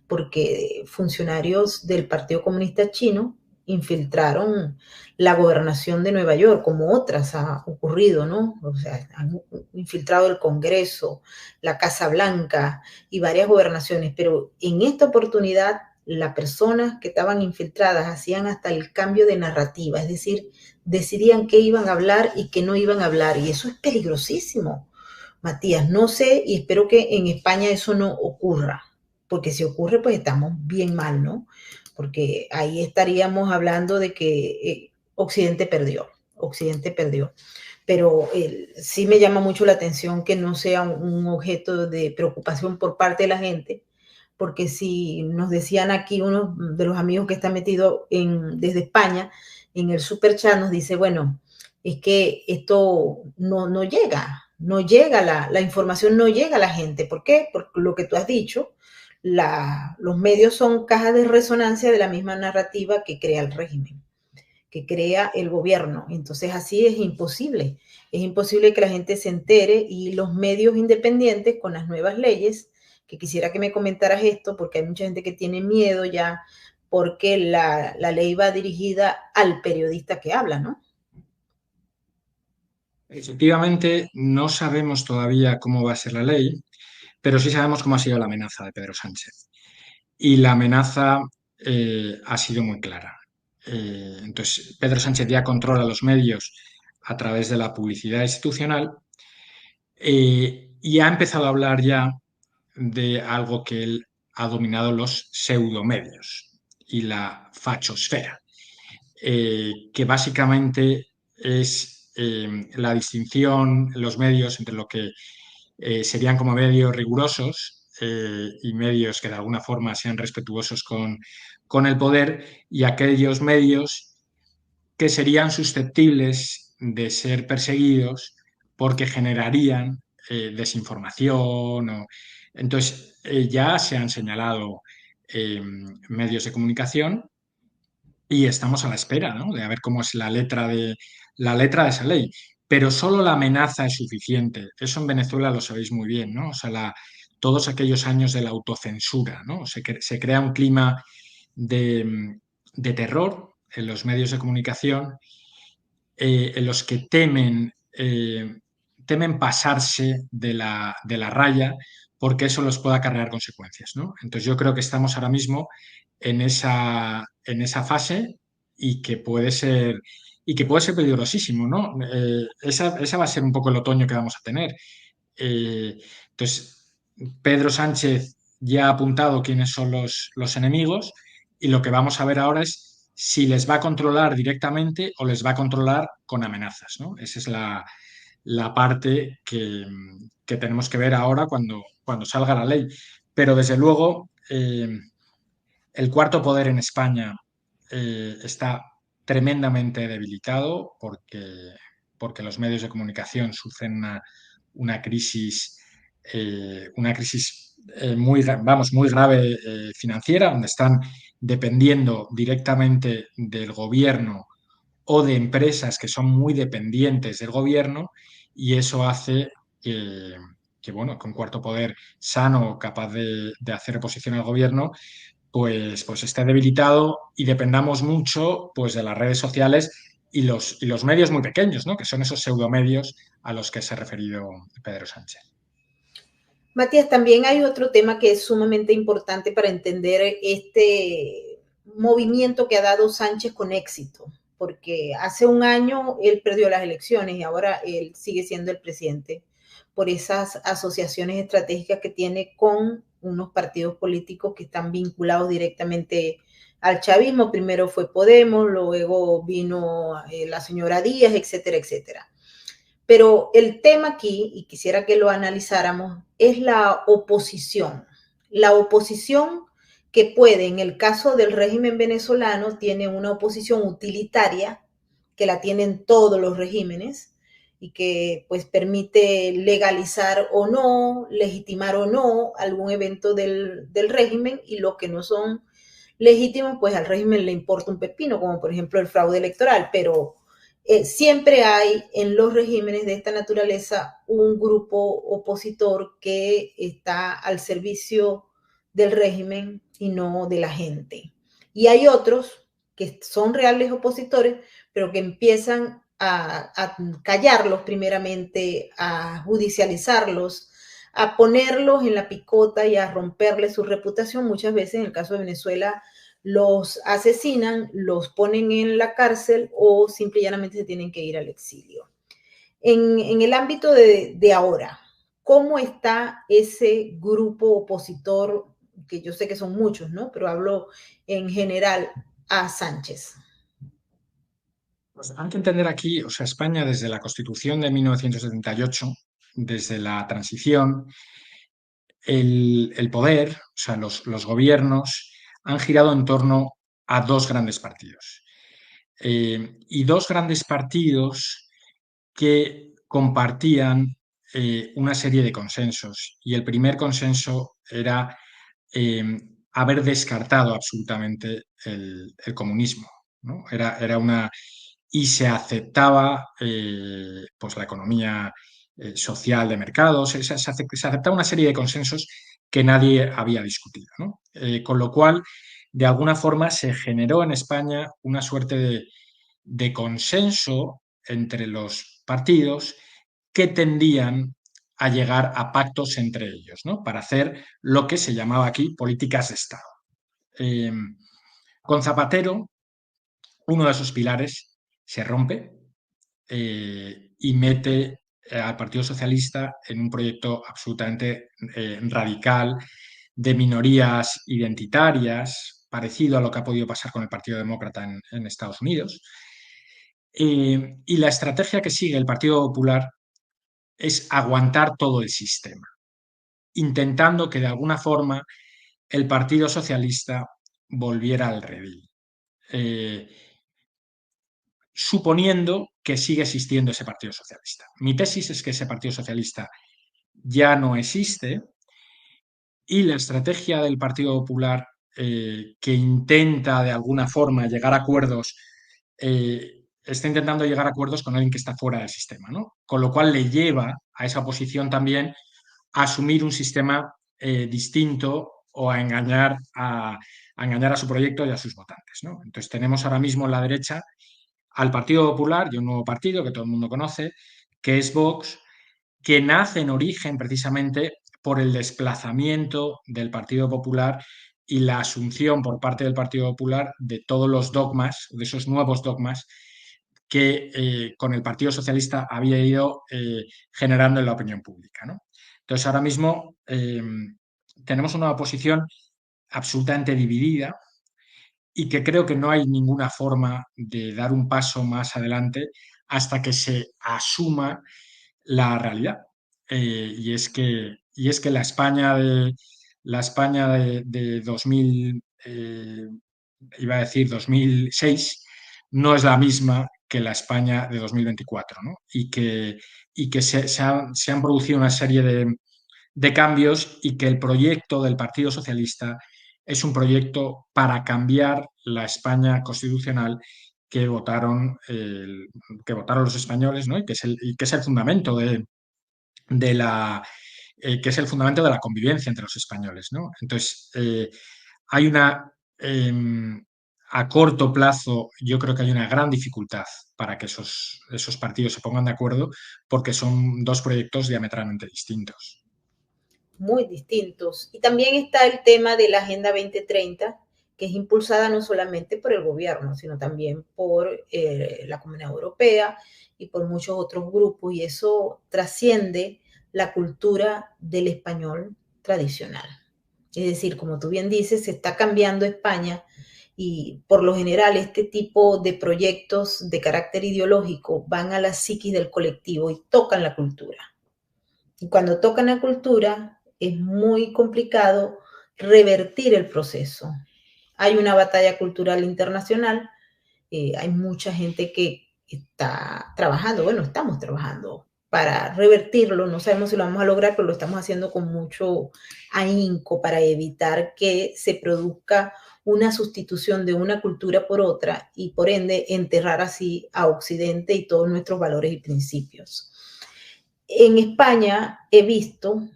porque funcionarios del Partido Comunista Chino infiltraron la gobernación de Nueva York, como otras ha ocurrido, ¿no? O sea, han infiltrado el Congreso, la Casa Blanca y varias gobernaciones, pero en esta oportunidad las personas que estaban infiltradas hacían hasta el cambio de narrativa, es decir, decidían qué iban a hablar y qué no iban a hablar, y eso es peligrosísimo, Matías. No sé y espero que en España eso no ocurra, porque si ocurre, pues estamos bien mal, ¿no? Porque ahí estaríamos hablando de que Occidente perdió, Occidente perdió. Pero sí me llama mucho la atención que no sea un objeto de preocupación por parte de la gente, porque si nos decían aquí uno de los amigos que está metido desde España, en el super chat nos dice, bueno, es que esto no llega, no llega, la información no llega a la gente. ¿Por qué? Por lo que tú has dicho, los medios son cajas de resonancia de la misma narrativa que crea el régimen, que crea el gobierno. Entonces así es imposible que la gente se entere, y los medios independientes con las nuevas leyes, que quisiera que me comentaras esto, porque hay mucha gente que tiene miedo ya, porque la ley va dirigida al periodista que habla, ¿no? Efectivamente, no sabemos todavía cómo va a ser la ley, pero sí sabemos cómo ha sido la amenaza de Pedro Sánchez. Y la amenaza ha sido muy clara. Entonces, Pedro Sánchez ya controla los medios a través de la publicidad institucional y ha empezado a hablar ya de algo que él ha dominado, los pseudomedios y la fachosfera, que básicamente es la distinción en los medios entre lo que serían como medios rigurosos y medios que de alguna forma sean respetuosos con el poder, y aquellos medios que serían susceptibles de ser perseguidos porque generarían desinformación. Entonces, ya se han señalado medios de comunicación y estamos a la espera, ¿no?, de a ver cómo es la letra de esa ley. Pero solo la amenaza es suficiente. Eso en Venezuela lo sabéis muy bien, ¿no? O sea, todos aquellos años de la autocensura, ¿no? Se crea un clima de terror en los medios de comunicación, en los que temen pasarse de la raya porque eso los puede acarrear consecuencias, ¿no? Entonces yo creo que estamos ahora mismo en esa fase y que puede ser, y que puede ser peligrosísimo, ¿no? Esa va a ser un poco el otoño que vamos a tener. Entonces, Pedro Sánchez ya ha apuntado quiénes son los enemigos y lo que vamos a ver ahora es si les va a controlar directamente o les va a controlar con amenazas, ¿no? Esa es la parte que tenemos que ver ahora cuando salga la ley. Pero desde luego, el cuarto poder en España está tremendamente debilitado porque los medios de comunicación sufren una crisis muy grave financiera, donde están dependiendo directamente del gobierno o de empresas que son muy dependientes del gobierno, y eso hace bueno, que un cuarto poder sano, capaz de hacer oposición al gobierno, pues esté debilitado y dependamos mucho pues, de las redes sociales y los medios muy pequeños, ¿no? Que son esos pseudomedios a los que se ha referido Pedro Sánchez. Matías, también hay otro tema que es sumamente importante para entender este movimiento que ha dado Sánchez con éxito, porque hace un año él perdió las elecciones y ahora él sigue siendo el presidente por esas asociaciones estratégicas que tiene con unos partidos políticos que están vinculados directamente al chavismo. Primero fue Podemos, luego vino la señora Díaz, etcétera, etcétera. Pero el tema aquí, y quisiera que lo analizáramos, es la oposición. La oposición que puede, en el caso del régimen venezolano, tiene una oposición utilitaria, que la tienen todos los regímenes, y que pues permite legalizar o no, legitimar o no algún evento del régimen, y los que no son legítimos, pues al régimen le importa un pepino, como por ejemplo el fraude electoral, pero siempre hay en los regímenes de esta naturaleza un grupo opositor que está al servicio del régimen y no de la gente. Y hay otros que son reales opositores, pero que empiezan a callarlos primeramente, a judicializarlos, a ponerlos en la picota y a romperles su reputación. Muchas veces, en el caso de Venezuela, los asesinan, los ponen en la cárcel o simple y llanamente se tienen que ir al exilio. En el ámbito de ahora, ¿cómo está ese grupo opositor, que yo sé que son muchos, ¿no? Pero hablo en general a Sánchez. Pues hay que entender aquí, o sea, España desde la Constitución de 1978, desde la transición, el poder, o sea, los gobiernos han girado en torno a dos grandes partidos. Y dos grandes partidos que compartían una serie de consensos. Y el primer consenso era eh, haber descartado absolutamente el comunismo, ¿no? Era una, y se aceptaba pues la economía social de mercados, se aceptaba una serie de consensos que nadie había discutido, ¿no? Con lo cual, de alguna forma, se generó en España una suerte de consenso entre los partidos que tendían a llegar a pactos entre ellos, ¿no? Para hacer lo que se llamaba aquí políticas de Estado. Eh, con Zapatero, uno de esos pilares se rompe y mete al Partido Socialista en un proyecto absolutamente radical de minorías identitarias, parecido a lo que ha podido pasar con el Partido Demócrata en Estados Unidos. Y la estrategia que sigue el Partido Popular es aguantar todo el sistema, intentando que de alguna forma el Partido Socialista volviera al redil, suponiendo que sigue existiendo ese Partido Socialista. Mi tesis es que ese Partido Socialista ya no existe y la estrategia del Partido Popular, que intenta de alguna forma llegar a acuerdos, está intentando llegar a acuerdos con alguien que está fuera del sistema, ¿no? Con lo cual le lleva a esa oposición también a asumir un sistema distinto o a engañar a su proyecto y a sus votantes, ¿no? Entonces tenemos ahora mismo en la derecha al Partido Popular y un nuevo partido que todo el mundo conoce, que es Vox, que nace en origen precisamente por el desplazamiento del Partido Popular y la asunción por parte del Partido Popular de todos los dogmas, de esos nuevos dogmas que con el Partido Socialista había ido generando en la opinión pública, ¿no? Entonces, ahora mismo tenemos una oposición absolutamente dividida y que creo que no hay ninguna forma de dar un paso más adelante hasta que se asuma la realidad. Y es que la España de 2000, iba a decir 2006, no es la misma que la España de 2024, ¿no? Y que se han producido una serie de cambios y que el proyecto del Partido Socialista es un proyecto para cambiar la España constitucional que votaron los españoles, ¿no? Y que es el fundamento de la, que es el fundamento de la convivencia entre los españoles, ¿no? Entonces, hay una, a corto plazo, yo creo que hay una gran dificultad para que esos partidos se pongan de acuerdo porque son dos proyectos diametralmente distintos. Muy distintos. Y también está el tema de la Agenda 2030, que es impulsada no solamente por el gobierno, sino también por la Comunidad Europea y por muchos otros grupos, y eso trasciende la cultura del español tradicional. Es decir, como tú bien dices, se está cambiando España y por lo general este tipo de proyectos de carácter ideológico van a la psiquis del colectivo y tocan la cultura. Y cuando tocan la cultura es muy complicado revertir el proceso. Hay una batalla cultural internacional, hay mucha gente que está trabajando, bueno, estamos trabajando para revertirlo, no sabemos si lo vamos a lograr, pero lo estamos haciendo con mucho ahínco para evitar que se produzca una sustitución de una cultura por otra y por ende enterrar así a Occidente y todos nuestros valores y principios. En España he visto,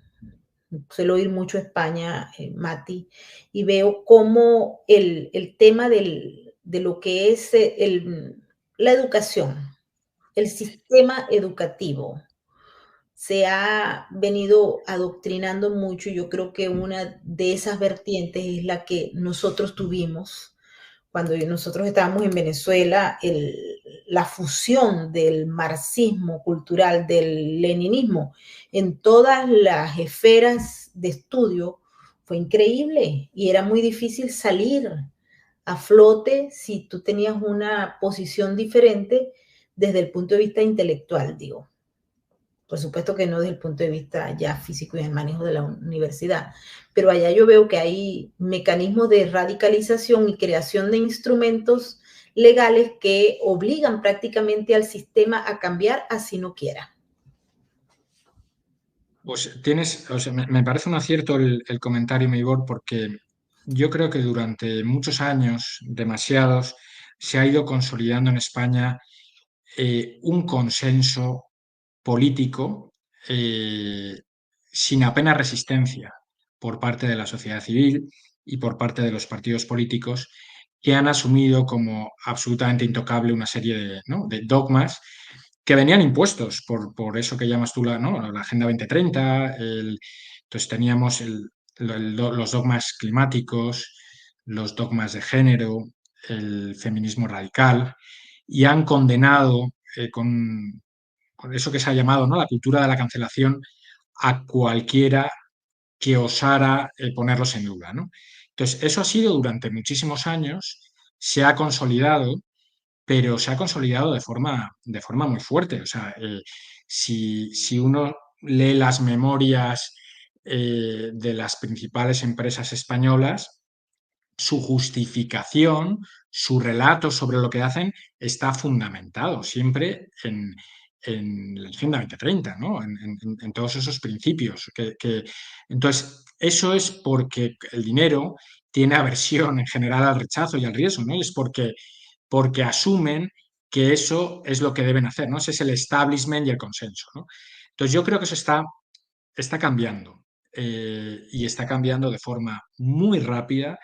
suelo ir mucho a España, Mati, y veo cómo el tema de lo que es la educación, el sistema educativo, se ha venido adoctrinando mucho. Yo creo que una de esas vertientes es la que nosotros tuvimos cuando nosotros estábamos en Venezuela, la fusión del marxismo cultural, del leninismo, en todas las esferas de estudio, fue increíble y era muy difícil salir a flote si tú tenías una posición diferente desde el punto de vista intelectual, digo. Por supuesto que no desde el punto de vista ya físico y el manejo de la universidad, pero allá yo veo que hay mecanismos de radicalización y creación de instrumentos legales que obligan prácticamente al sistema a cambiar así no quiera. Pues me parece un acierto el comentario, Meibor, porque yo creo que durante muchos años, demasiados, se ha ido consolidando en España un consenso político sin apenas resistencia por parte de la sociedad civil y por parte de los partidos políticos que han asumido como absolutamente intocable una serie ¿no?, de dogmas que venían impuestos por eso que llamas tú ¿no?, la Agenda 2030. Entonces teníamos los dogmas climáticos, los dogmas de género, el feminismo radical, y han condenado con eso que se ha llamado, ¿no?, la cultura de la cancelación a cualquiera que osara ponerlos en duda, ¿no? Entonces, eso ha sido durante muchísimos años, se ha consolidado, pero se ha consolidado de forma muy fuerte. O sea, si uno lee las memorias de las principales empresas españolas, su justificación, su relato sobre lo que hacen está fundamentado siempre en la Agenda 2030, ¿no? En todos esos principios. Entonces, eso es porque el dinero tiene aversión en general al rechazo y al riesgo, ¿no? Y es porque asumen que eso es lo que deben hacer, ¿no? Ese es el establishment y el consenso, ¿no? Entonces, yo creo que eso está cambiando y está cambiando de forma muy rápida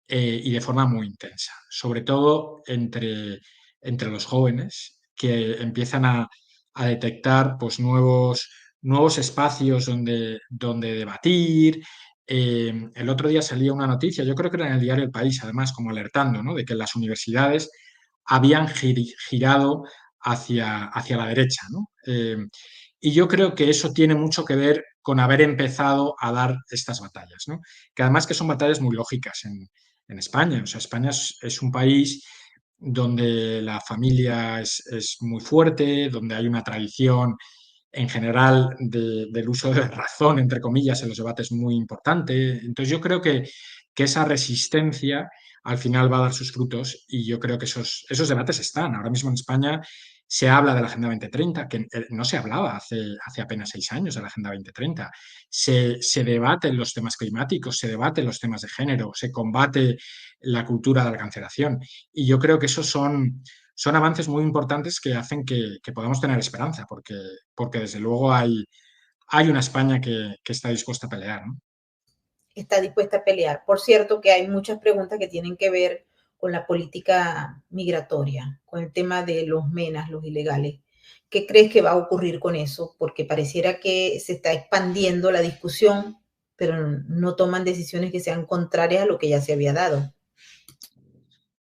y de forma muy intensa, sobre todo entre los jóvenes que empiezan a detectar pues, nuevos espacios donde debatir, El otro día salía una noticia, yo creo que era en el diario El País, además, como alertando, ¿no?, de que las universidades habían girado hacia la derecha, ¿no? Y yo creo que eso tiene mucho que ver con haber empezado a dar estas batallas, ¿no? Que además que son batallas muy lógicas en España. O sea, España es un país donde la familia es muy fuerte, donde hay una tradición en general del uso de razón, entre comillas, en los debates muy importante. Entonces yo creo que esa resistencia al final va a dar sus frutos y yo creo que esos debates están. Ahora mismo en España se habla de la Agenda 2030, que no se hablaba hace apenas 6 años de la Agenda 2030. Se debaten los temas climáticos, se debaten los temas de género, se combate la cultura de la cancelación. Y yo creo que esos son avances muy importantes que hacen que podamos tener esperanza, porque desde luego hay una España que está dispuesta a pelear, ¿no? Está dispuesta a pelear. Por cierto, que hay muchas preguntas que tienen que ver con la política migratoria, con el tema de los MENAs, los ilegales. ¿Qué crees que va a ocurrir con eso? Porque pareciera que se está expandiendo la discusión, pero no toman decisiones que sean contrarias a lo que ya se había dado.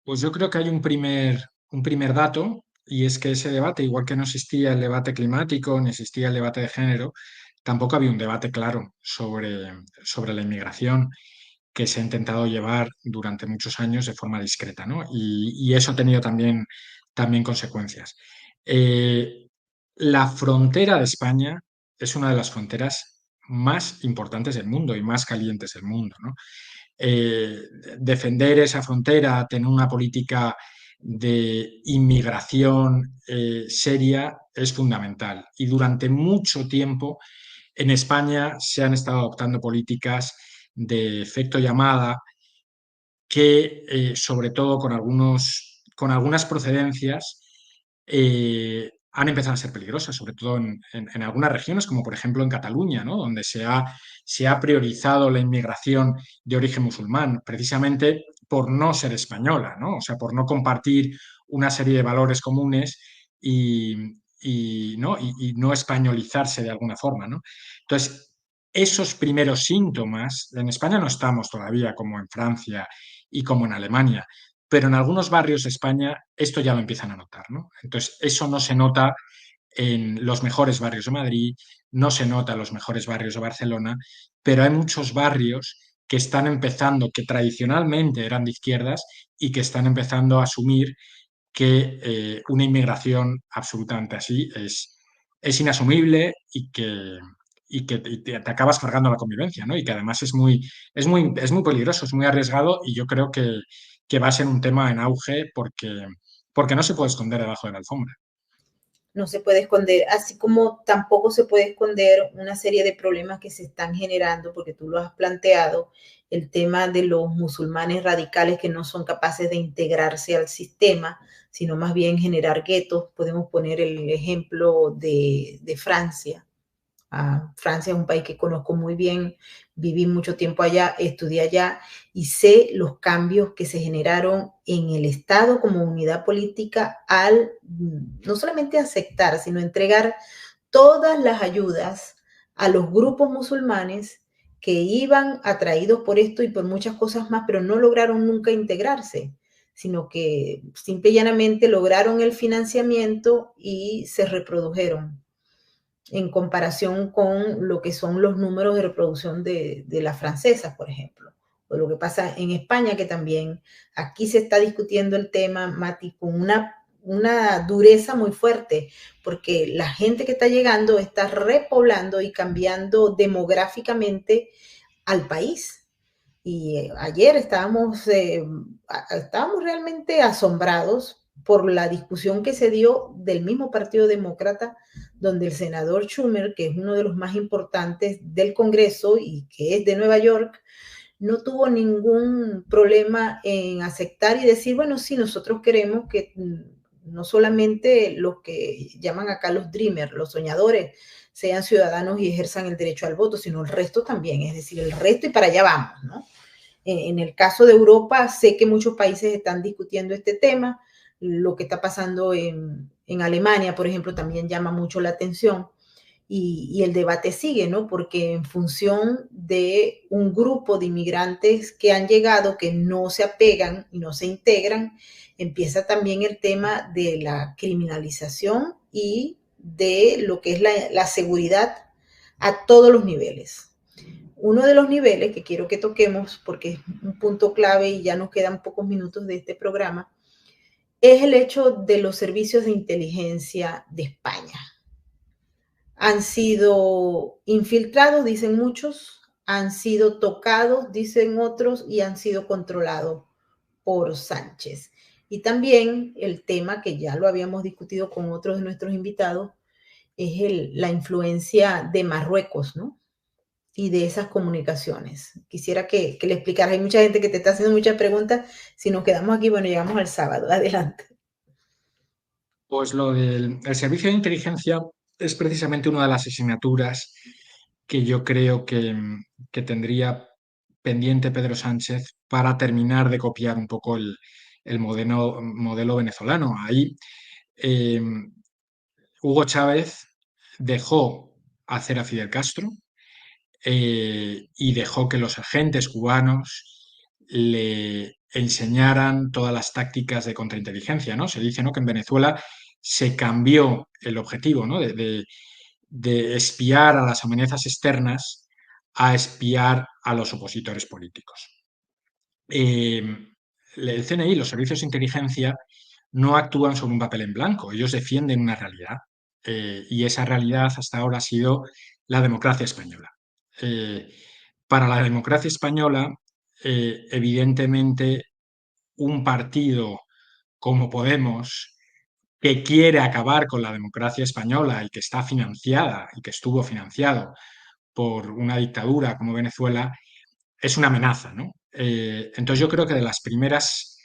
Pues yo creo que hay un primer dato, y es que ese debate, igual que no existía el debate climático, ni existía el debate de género, tampoco había un debate claro sobre la inmigración que se ha intentado llevar durante muchos años de forma discreta, ¿no? Y eso ha tenido también consecuencias. Eh, la frontera de España es una de las fronteras más importantes del mundo y más calientes del mundo, ¿no? eh, Defender esa frontera, tener una política de inmigración seria es fundamental. Y durante mucho tiempo en España se han estado adoptando políticas de efecto llamada que, sobre todo con algunas procedencias, han empezado a ser peligrosas, sobre todo en algunas regiones, como por ejemplo en Cataluña, ¿no?, donde se ha priorizado la inmigración de origen musulmán, precisamente por no ser española, ¿no? O sea, por no compartir una serie de valores comunes y no españolizarse de alguna forma, ¿no? Entonces, esos primeros síntomas, en España no estamos todavía como en Francia y como en Alemania, pero en algunos barrios de España esto ya lo empiezan a notar, ¿no? Entonces, eso no se nota en los mejores barrios de Madrid, no se nota en los mejores barrios de Barcelona, pero hay muchos barrios que están empezando, que tradicionalmente eran de izquierdas y que están empezando a asumir que una inmigración absolutamente así es inasumible y te acabas cargando la convivencia, ¿no? Y que además es muy peligroso, es muy arriesgado y yo creo que va a ser un tema en auge porque no se puede esconder debajo de la alfombra. No se puede esconder, así como tampoco se puede esconder una serie de problemas que se están generando, porque tú lo has planteado, el tema de los musulmanes radicales que no son capaces de integrarse al sistema, sino más bien generar guetos. Podemos poner el ejemplo de Francia. Francia es un país que conozco muy bien, viví mucho tiempo allá, estudié allá y sé los cambios que se generaron en el Estado como unidad política al no solamente aceptar, sino entregar todas las ayudas a los grupos musulmanes que iban atraídos por esto y por muchas cosas más, pero no lograron nunca integrarse, sino que simple y llanamente lograron el financiamiento y se reprodujeron en comparación con lo que son los números de reproducción de las francesas, por ejemplo, o lo que pasa en España, que también aquí se está discutiendo el tema, Mati, con una dureza muy fuerte, porque la gente que está llegando está repoblando y cambiando demográficamente al país. Y ayer estábamos realmente asombrados por la discusión que se dio del mismo Partido Demócrata, donde el senador Schumer, que es uno de los más importantes del Congreso y que es de Nueva York, no tuvo ningún problema en aceptar y decir, bueno, sí, nosotros queremos que no solamente los que llaman acá los dreamers, los soñadores, sean ciudadanos y ejerzan el derecho al voto, sino el resto también, es decir, el resto y para allá vamos, ¿no? En el caso de Europa, sé que muchos países están discutiendo este tema. Lo que está pasando en Alemania, por ejemplo, también llama mucho la atención. y el debate sigue, ¿no? Porque en función de un grupo de inmigrantes que han llegado, que no se apegan y no se integran, empieza también el tema de la criminalización y de lo que es la seguridad a todos los niveles. Uno de los niveles que quiero que toquemos, porque es un punto clave y ya nos quedan pocos minutos de este programa, es el hecho de los servicios de inteligencia de España. Han sido infiltrados, dicen muchos, han sido tocados, dicen otros, y han sido controlados por Sánchez. Y también el tema que ya lo habíamos discutido con otros de nuestros invitados, es la influencia de Marruecos, ¿no? Y de esas comunicaciones. Quisiera que le explicaras. Hay mucha gente que te está haciendo muchas preguntas. Si nos quedamos aquí, bueno, llegamos al sábado. Adelante. Pues lo del el servicio de inteligencia es precisamente una de las asignaturas que yo creo que tendría pendiente Pedro Sánchez para terminar de copiar un poco el modelo venezolano. Ahí eh, Hugo Chávez dejó hacer a Fidel Castro y dejó que los agentes cubanos le enseñaran todas las tácticas de contrainteligencia, ¿no? Se dice, ¿no?, que en Venezuela se cambió el objetivo, ¿no?, de espiar a las amenazas externas a espiar a los opositores políticos. El CNI, los servicios de inteligencia, no actúan sobre un papel en blanco, ellos defienden una realidad y esa realidad hasta ahora ha sido la democracia española. Eh, para la democracia española, evidentemente, un partido como Podemos, que quiere acabar con la democracia española y que está financiada y que estuvo financiado por una dictadura como Venezuela, es una amenaza, ¿no? Entonces yo creo que de las primeras,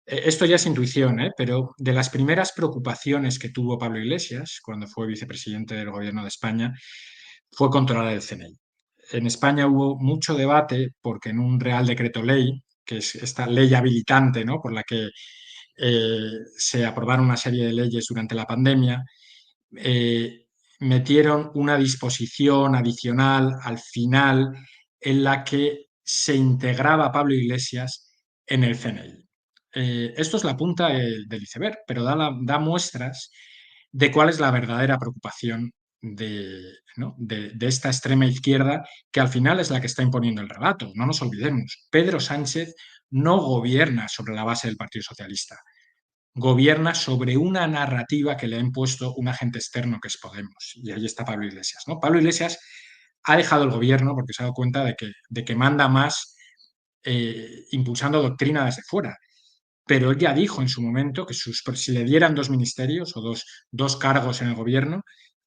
esto ya es intuición, pero de las primeras preocupaciones que tuvo Pablo Iglesias cuando fue vicepresidente del gobierno de España fue controlar el CNI. En España hubo mucho debate porque en un Real Decreto Ley, que es esta ley habilitante, ¿no?, por la que se aprobaron una serie de leyes durante la pandemia, metieron una disposición adicional al final en la que se integraba a Pablo Iglesias en el CNI. Esto es la punta del iceberg, pero da muestras de cuál es la verdadera preocupación ¿no?, de esta extrema izquierda, que al final es la que está imponiendo el relato. No nos olvidemos, Pedro Sánchez no gobierna sobre la base del Partido Socialista, gobierna sobre una narrativa que le ha impuesto un agente externo que es Podemos. Y ahí está Pablo Iglesias, ¿no? Pablo Iglesias ha dejado el gobierno porque se ha dado cuenta de que manda más impulsando doctrina desde fuera. Pero él ya dijo en su momento que si le dieran dos ministerios o dos cargos en el gobierno,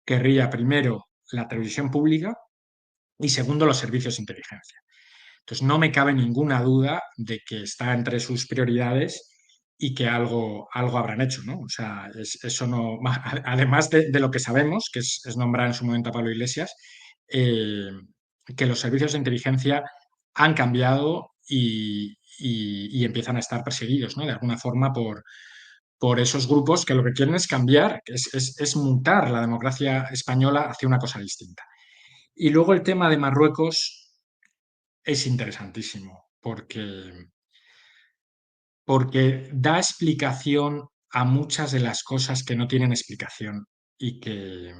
querría primero la televisión pública y segundo los servicios de inteligencia. Entonces no me cabe ninguna duda de que está entre sus prioridades y que algo habrán hecho, ¿no? O sea, eso no, además de lo que sabemos, que es nombrar en su momento a Pablo Iglesias, eh, que los servicios de inteligencia han cambiado y empiezan a estar perseguidos, ¿no?, de alguna forma por esos grupos que lo que quieren es cambiar, es mutar la democracia española hacia una cosa distinta. Y luego el tema de Marruecos es interesantísimo porque da explicación a muchas de las cosas que no tienen explicación y que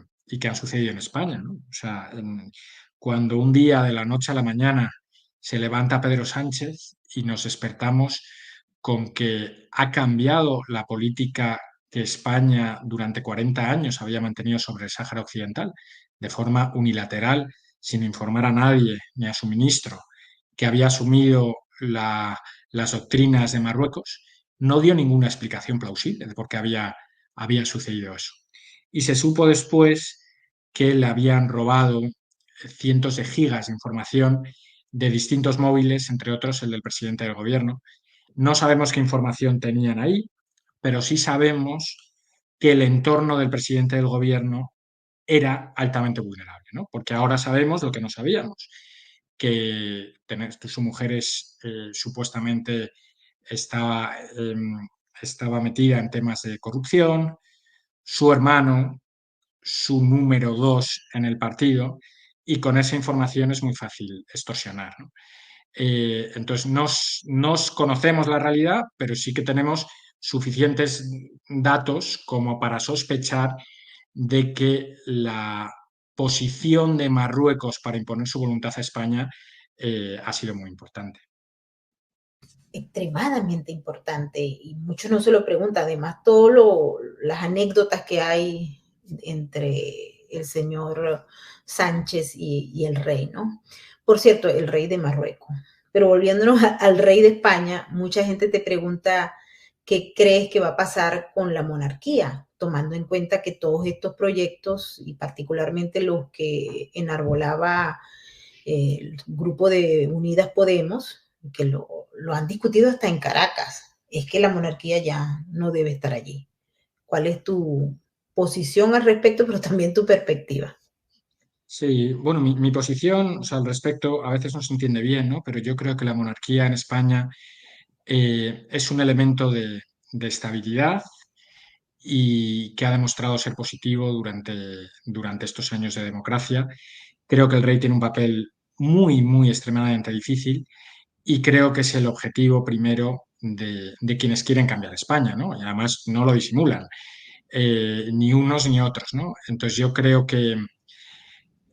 han sucedido en España, ¿no? O sea, cuando un día de la noche a la mañana se levanta Pedro Sánchez y nos despertamos con que ha cambiado la política que España durante 40 años había mantenido sobre el Sáhara Occidental, de forma unilateral, sin informar a nadie ni a su ministro, que había asumido las doctrinas de Marruecos, no dio ninguna explicación plausible de por qué había sucedido eso. Y se supo después que le habían robado cientos de gigas de información de distintos móviles, entre otros el del presidente del gobierno. No sabemos qué información tenían ahí, pero sí sabemos que el entorno del presidente del gobierno era altamente vulnerable, ¿no? Porque ahora sabemos lo que no sabíamos, que su mujer supuestamente estaba, estaba metida en temas de corrupción, su hermano su número dos en el partido y con esa información es muy fácil extorsionar, ¿no? Entonces, nos conocemos la realidad, pero sí que tenemos suficientes datos como para sospechar de que la posición de Marruecos para imponer su voluntad a España ha sido muy importante. Extremadamente importante y muchos no se lo preguntan. Además, las anécdotas que hay entre el señor Sánchez y el rey, ¿no? Por cierto, el rey de Marruecos. Pero volviéndonos al rey de España, mucha gente te pregunta qué crees que va a pasar con la monarquía, tomando en cuenta que todos estos proyectos, y particularmente los que enarbolaba el grupo de Unidas Podemos, que lo han discutido hasta en Caracas, es que la monarquía ya no debe estar allí. ¿Cuál es tu posición al respecto, pero también tu perspectiva? Sí, bueno, mi posición, o sea, al respecto a veces no se entiende bien, ¿no? Pero yo creo que la monarquía en España es un elemento de estabilidad y que ha demostrado ser positivo durante estos años de democracia. Creo que el rey tiene un papel muy, muy extremadamente difícil y creo que es el objetivo primero de quienes quieren cambiar España, ¿no? Y además no lo disimulan, ni unos ni otros, ¿no? Entonces yo creo que,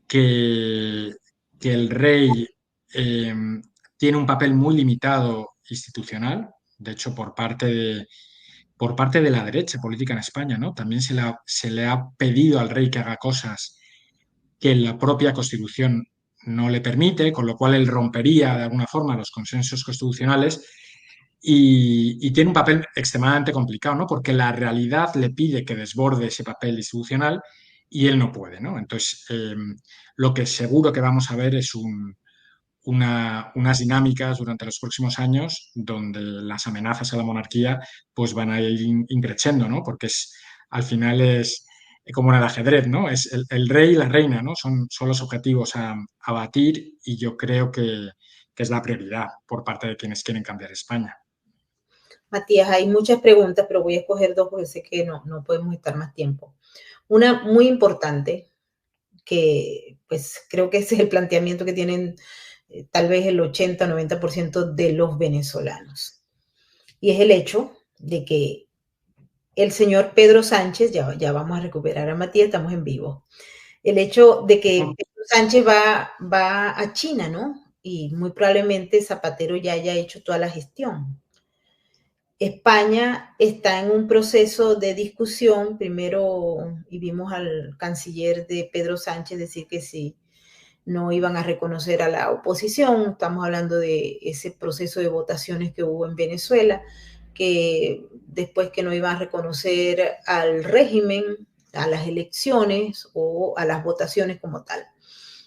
que el rey eh, tiene un papel muy limitado institucional, de hecho por parte de la derecha política en España, ¿no? También se le ha pedido al rey que haga cosas que la propia Constitución no le permite, con lo cual él rompería de alguna forma los consensos constitucionales y tiene un papel extremadamente complicado, ¿no? Porque la realidad le pide que desborde ese papel institucional y él no puede, ¿no? Entonces, lo que seguro que vamos a ver es unas dinámicas durante los próximos años donde las amenazas a la monarquía pues van a ir increciendo, ¿no? Porque al final es como en el ajedrez, ¿no? Es el rey y la reina, ¿no? Son los objetivos a batir y yo creo que es la prioridad por parte de quienes quieren cambiar España. Matías, hay muchas preguntas, pero voy a escoger dos porque sé que no podemos estar más tiempo. Una muy importante, que pues creo que ese es el planteamiento que tienen tal vez el 80-90% de los venezolanos. Y es el hecho de que el señor Pedro Sánchez, ya vamos a recuperar a Matías, estamos en vivo. El hecho de que Pedro Sánchez va a China, ¿no? Y muy probablemente Zapatero ya haya hecho toda la gestión. España está en un proceso de discusión, primero, y vimos al canciller de Pedro Sánchez decir que sí, no iban a reconocer a la oposición, estamos hablando de ese proceso de votaciones que hubo en Venezuela, que después que no iban a reconocer al régimen, a las elecciones o a las votaciones como tal.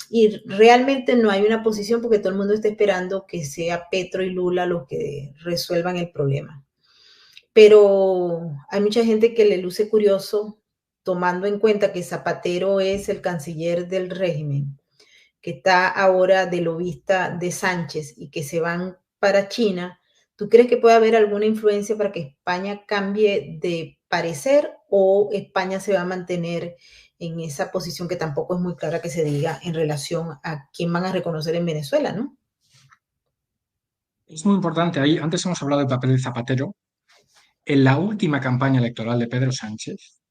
Y realmente no hay una posición porque todo el mundo está esperando que sea Petro y Lula los que resuelvan el problema. Pero hay mucha gente que le luce curioso tomando en cuenta que Zapatero es el canciller del régimen, que está ahora de lobista de Sánchez y que se van para China. ¿Tú crees que puede haber alguna influencia para que España cambie de parecer o España se va a mantener en esa posición que tampoco es muy clara que se diga en relación a quién van a reconocer en Venezuela, ¿no? Es muy importante ahí, antes hemos hablado del papel de Zapatero. En la última campaña electoral de Pedro Sánchez,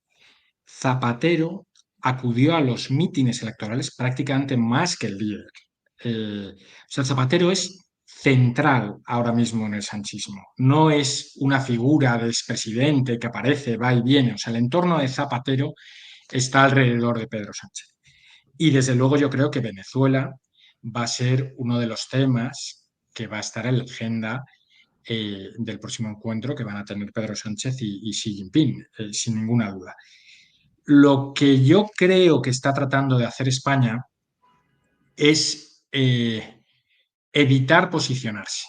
Zapatero acudió a los mítines electorales prácticamente más que el líder. O sea, Zapatero es central ahora mismo en el sanchismo. No es una figura de expresidente que aparece, va y viene. O sea, el entorno de Zapatero está alrededor de Pedro Sánchez. Y desde luego yo creo que Venezuela va a ser uno de los temas que va a estar en la agenda del próximo encuentro que van a tener Pedro Sánchez y Xi Jinping, sin ninguna duda. Lo que yo creo que está tratando de hacer España es evitar posicionarse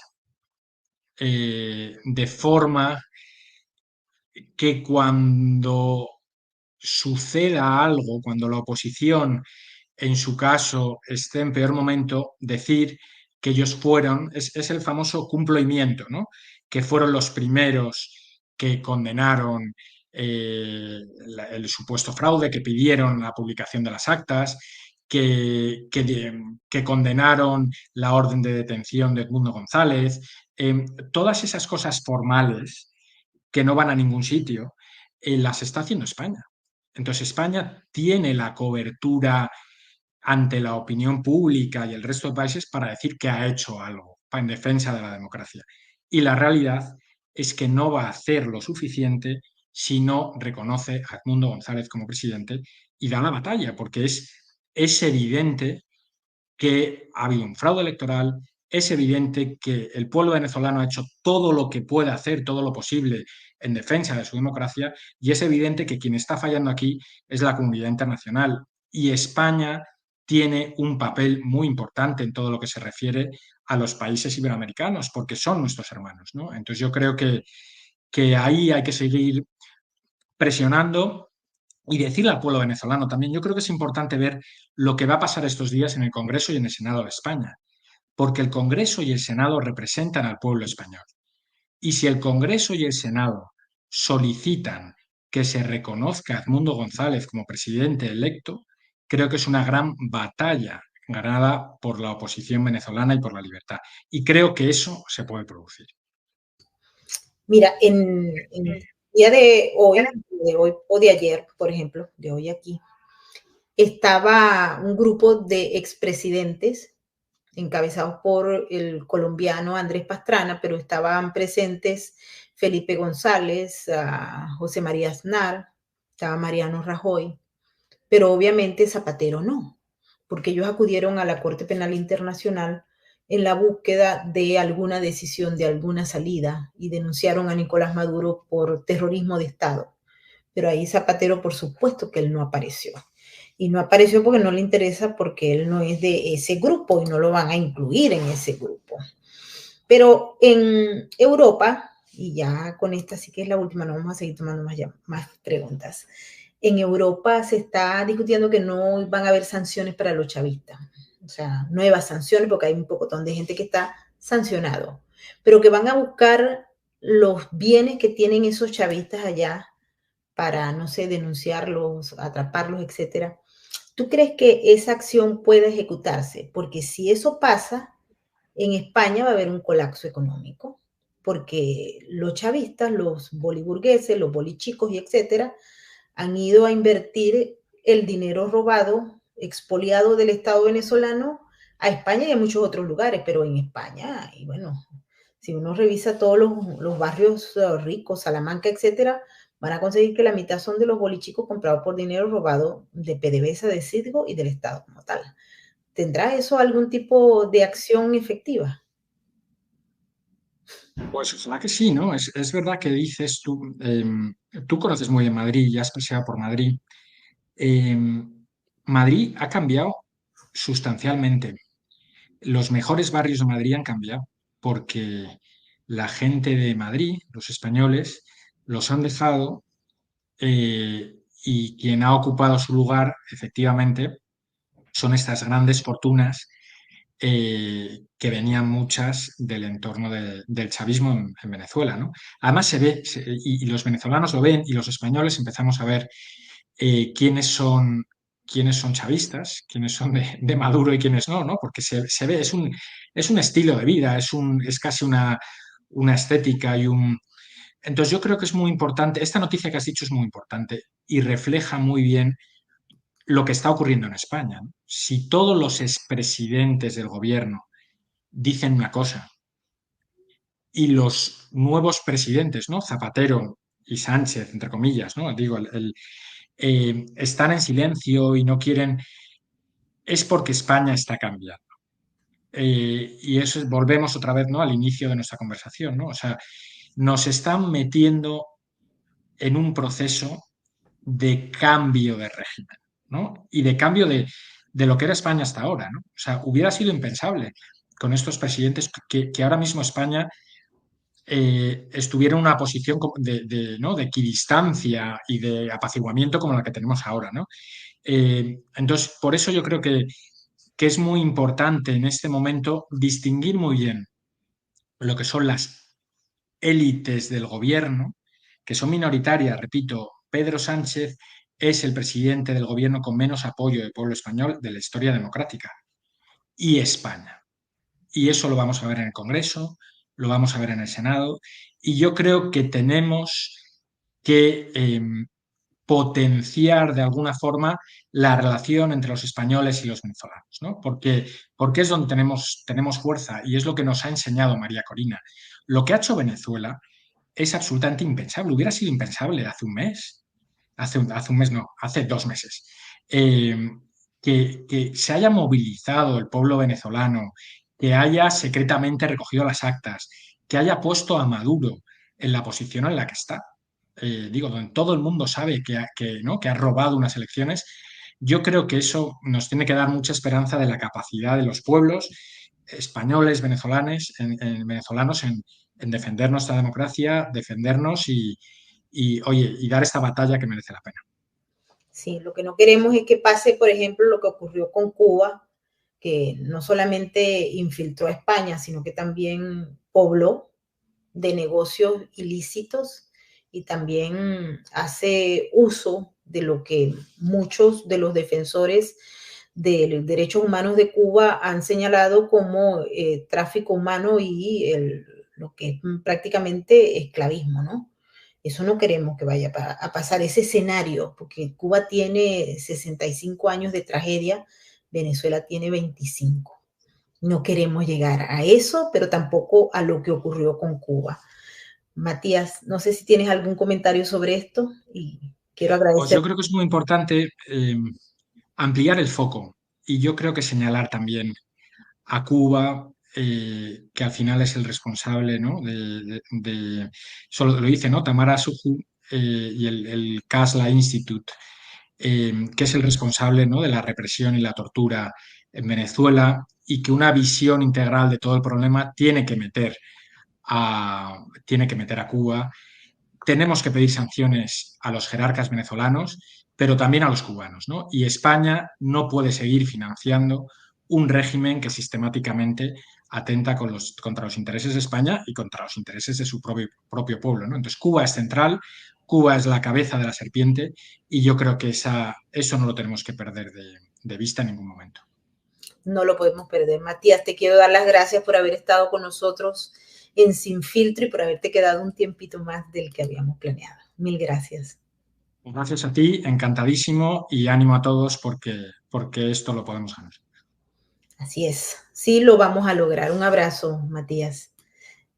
de forma que cuando suceda algo, cuando la oposición en su caso esté en peor momento, decir que ellos fueron, es el famoso cumplimiento, ¿no? Que fueron los primeros que condenaron el supuesto fraude, que pidieron la publicación de las actas, que condenaron la orden de detención de Edmundo González, todas esas cosas formales que no van a ningún sitio, las está haciendo España. Entonces España tiene la cobertura ante la opinión pública y el resto de países para decir que ha hecho algo en defensa de la democracia. Y la realidad es que no va a hacer lo suficiente si no reconoce a Edmundo González como presidente y da la batalla, porque es evidente que ha habido un fraude electoral, es evidente que el pueblo venezolano ha hecho todo lo que puede hacer, todo lo posible en defensa de su democracia, y es evidente que quien está fallando aquí es la comunidad internacional. Y España tiene un papel muy importante en todo lo que se refiere a los países iberoamericanos, porque son nuestros hermanos, ¿no? Entonces yo creo que ahí hay que seguir presionando y decirle al pueblo venezolano también. Yo creo que es importante ver lo que va a pasar estos días en el Congreso y en el Senado de España, porque el Congreso y el Senado representan al pueblo español. Y si el Congreso y el Senado solicitan que se reconozca a Edmundo González como presidente electo, creo que es una gran batalla ganada por la oposición venezolana y por la libertad. Y creo que eso se puede producir. Mira, en el día de hoy o de ayer, por ejemplo, de hoy aquí, estaba un grupo de expresidentes encabezados por el colombiano Andrés Pastrana, pero estaban presentes Felipe González, José María Aznar, estaba Mariano Rajoy, pero obviamente Zapatero no, porque ellos acudieron a la Corte Penal Internacional en la búsqueda de alguna decisión, de alguna salida, y denunciaron a Nicolás Maduro por terrorismo de Estado. Pero ahí Zapatero, por supuesto que él no apareció. Y no apareció porque no le interesa, porque él no es de ese grupo y no lo van a incluir en ese grupo. Pero en Europa, y ya con esta sí que es la última, no vamos a seguir tomando más preguntas. En Europa se está discutiendo que no van a haber sanciones para los chavistas, o sea, nuevas sanciones, porque hay un pocotón de gente que está sancionado, pero que van a buscar los bienes que tienen esos chavistas allá para, no sé, denunciarlos, atraparlos, etcétera. ¿Tú crees que esa acción puede ejecutarse? Porque si eso pasa, en España va a haber un colapso económico, porque los chavistas, los boliburgueses, los bolichicos y etcétera, han ido a invertir el dinero robado, expoliado del Estado venezolano a España y a muchos otros lugares, pero en España, y bueno, si uno revisa todos los barrios ricos, Salamanca, etcétera, van a conseguir que la mitad son de los bolichicos comprados por dinero robado de PDVSA, de Citgo y del Estado como tal. ¿Tendrá eso algún tipo de acción efectiva? Pues ojalá que sí, ¿no? Es verdad que dices tú conoces muy bien Madrid y has paseado por Madrid. Eh, Madrid ha cambiado sustancialmente. Los mejores barrios de Madrid han cambiado porque la gente de Madrid, los españoles, los han dejado y quien ha ocupado su lugar, efectivamente, son estas grandes fortunas que venían muchas del entorno del chavismo en Venezuela, ¿no? Además se ve, y los venezolanos lo ven, y los españoles empezamos a ver quiénes son chavistas, quiénes son de Maduro y quiénes no, ¿no? Porque se ve, es un estilo de vida, es casi una estética y un... Entonces yo creo que es muy importante, esta noticia que has dicho es muy importante y refleja muy bien lo que está ocurriendo en España, ¿no? Si todos los expresidentes del gobierno dicen una cosa y los nuevos presidentes, ¿no? Zapatero y Sánchez, entre comillas, ¿no? Digo, están en silencio y no quieren, es porque España está cambiando. Y eso volvemos otra vez, ¿no? Al inicio de nuestra conversación, ¿no? O sea, nos están metiendo en un proceso de cambio de régimen, ¿no? Y de cambio de lo que era España hasta ahora, ¿no? O sea, hubiera sido impensable con estos presidentes que ahora mismo España estuviera en una posición ¿no? de equidistancia y de apaciguamiento como la que tenemos ahora, ¿no? Entonces, por eso yo creo que es muy importante en este momento distinguir muy bien lo que son las élites del gobierno que son minoritarias. Repito, Pedro Sánchez es el presidente del gobierno con menos apoyo del pueblo español de la historia democrática y España. Y eso lo vamos a ver en el Congreso, lo vamos a ver en el Senado, y yo creo que tenemos que potenciar de alguna forma la relación entre los españoles y los venezolanos, ¿no? Porque es donde tenemos fuerza y es lo que nos ha enseñado María Corina. Lo que ha hecho Venezuela es absolutamente impensable, hubiera sido impensable hace un mes, hace un mes no, hace 2 meses. Que se haya movilizado el pueblo venezolano, que haya secretamente recogido las actas, que haya puesto a Maduro en la posición en la que está, donde todo el mundo sabe ¿no? que ha robado unas elecciones, yo creo que eso nos tiene que dar mucha esperanza de la capacidad de los pueblos españoles, venezolanos en defender nuestra democracia, defendernos y dar esta batalla que merece la pena. Sí, lo que no queremos es que pase, por ejemplo, lo que ocurrió con Cuba, que no solamente infiltró a España, sino que también pobló de negocios ilícitos y también hace uso de lo que muchos de los defensores de los derechos humanos de Cuba han señalado como tráfico humano y lo que es prácticamente esclavismo, ¿no? Eso no queremos que vaya a pasar ese escenario, porque Cuba tiene 65 años de tragedia, Venezuela tiene 25. No queremos llegar a eso, pero tampoco a lo que ocurrió con Cuba. Matías, no sé si tienes algún comentario sobre esto y quiero agradecer. Pues yo creo que es muy importante ampliar el foco y yo creo que señalar también a Cuba, que al final es el responsable, ¿no? Solo lo dice, ¿no? Tamara Suju y el Kasla Institute, que es el responsable, ¿no? de la represión y la tortura en Venezuela y que una visión integral de todo el problema tiene que meter a Cuba. Tenemos que pedir sanciones a los jerarcas venezolanos, pero también a los cubanos, ¿no? Y España no puede seguir financiando un régimen que sistemáticamente atenta contra los intereses de España y contra los intereses de su propio pueblo, ¿no? Entonces, Cuba es central, Cuba es la cabeza de la serpiente y yo creo que eso no lo tenemos que perder de vista en ningún momento. No lo podemos perder. Matías, te quiero dar las gracias por haber estado con nosotros en Sin Filtro y por haberte quedado un tiempito más del que habíamos planeado. Mil gracias. Gracias a ti, encantadísimo y ánimo a todos porque esto lo podemos ganar. Así es, sí lo vamos a lograr. Un abrazo, Matías.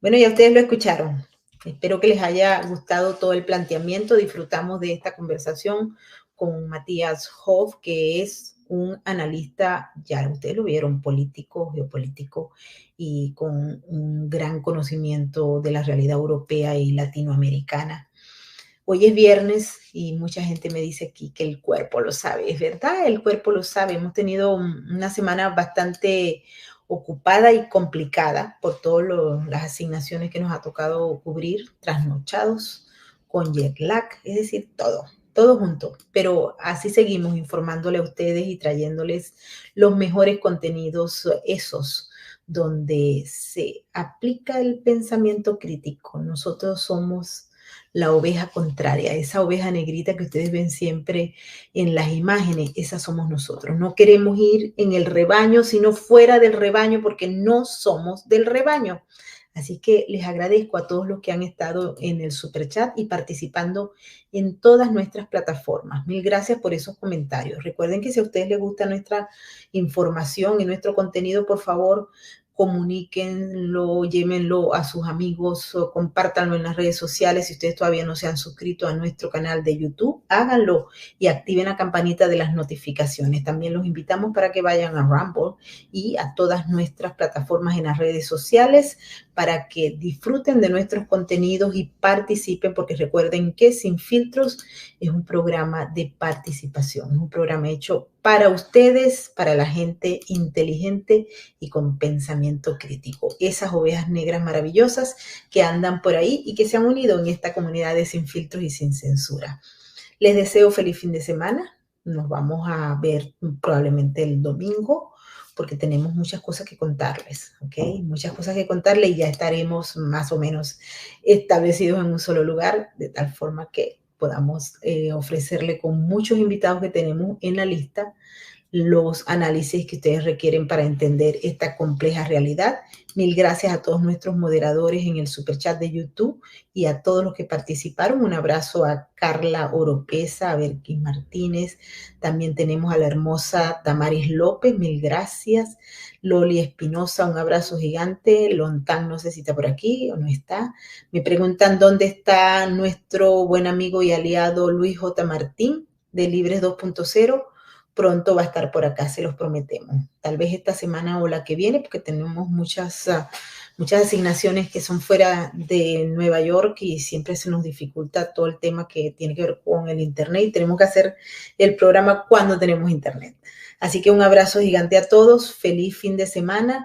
Bueno, ya ustedes lo escucharon. Espero que les haya gustado todo el planteamiento. Disfrutamos de esta conversación con Matías Hoff, que es un analista, ya ustedes lo vieron, político, geopolítico y con un gran conocimiento de la realidad europea y latinoamericana. Hoy es viernes y mucha gente me dice aquí que el cuerpo lo sabe. Es verdad, el cuerpo lo sabe. Hemos tenido una semana bastante ocupada y complicada por todas las asignaciones que nos ha tocado cubrir, trasnochados, con jet lag, es decir, todo junto. Pero así seguimos informándole a ustedes y trayéndoles los mejores contenidos, esos donde se aplica el pensamiento crítico. Nosotros somos la oveja contraria, esa oveja negrita que ustedes ven siempre en las imágenes, esas somos nosotros. No queremos ir en el rebaño, sino fuera del rebaño, porque no somos del rebaño. Así que les agradezco a todos los que han estado en el superchat y participando en todas nuestras plataformas. Mil gracias por esos comentarios. Recuerden que si a ustedes les gusta nuestra información y nuestro contenido, por favor, comuníquenlo, llévenlo a sus amigos, compártanlo en las redes sociales. Si ustedes todavía no se han suscrito a nuestro canal de YouTube, háganlo y activen la campanita de las notificaciones. También los invitamos para que vayan a Rumble y a todas nuestras plataformas en las redes sociales para que disfruten de nuestros contenidos y participen, porque recuerden que Sin Filtros es un programa de participación, es un programa hecho para ustedes, para la gente inteligente y con pensamiento crítico. Esas ovejas negras maravillosas que andan por ahí y que se han unido en esta comunidad de Sin Filtros y Sin Censura. Les deseo feliz fin de semana. nos vamos a ver probablemente el domingo, porque tenemos muchas cosas que contarles, ¿ok? Muchas cosas que contarles y ya estaremos más o menos establecidos en un solo lugar, de tal forma que podamos ofrecerle con muchos invitados que tenemos en la lista los análisis que ustedes requieren para entender esta compleja realidad. Mil gracias a todos nuestros moderadores en el superchat de YouTube y a todos los que participaron. Un abrazo a Carla Oropesa, a Berkis Martínez. También tenemos a la hermosa Damaris López, mil gracias. Loli Espinosa, un abrazo gigante. Lontán, no sé si está por aquí o no está. Me preguntan dónde está nuestro buen amigo y aliado Luis J. Martín de Libres 2.0. Pronto va a estar por acá, se los prometemos. Tal vez esta semana o la que viene, porque tenemos muchas asignaciones que son fuera de Nueva York y siempre se nos dificulta todo el tema que tiene que ver con el Internet y tenemos que hacer el programa cuando tenemos Internet. Así que un abrazo gigante a todos, feliz fin de semana.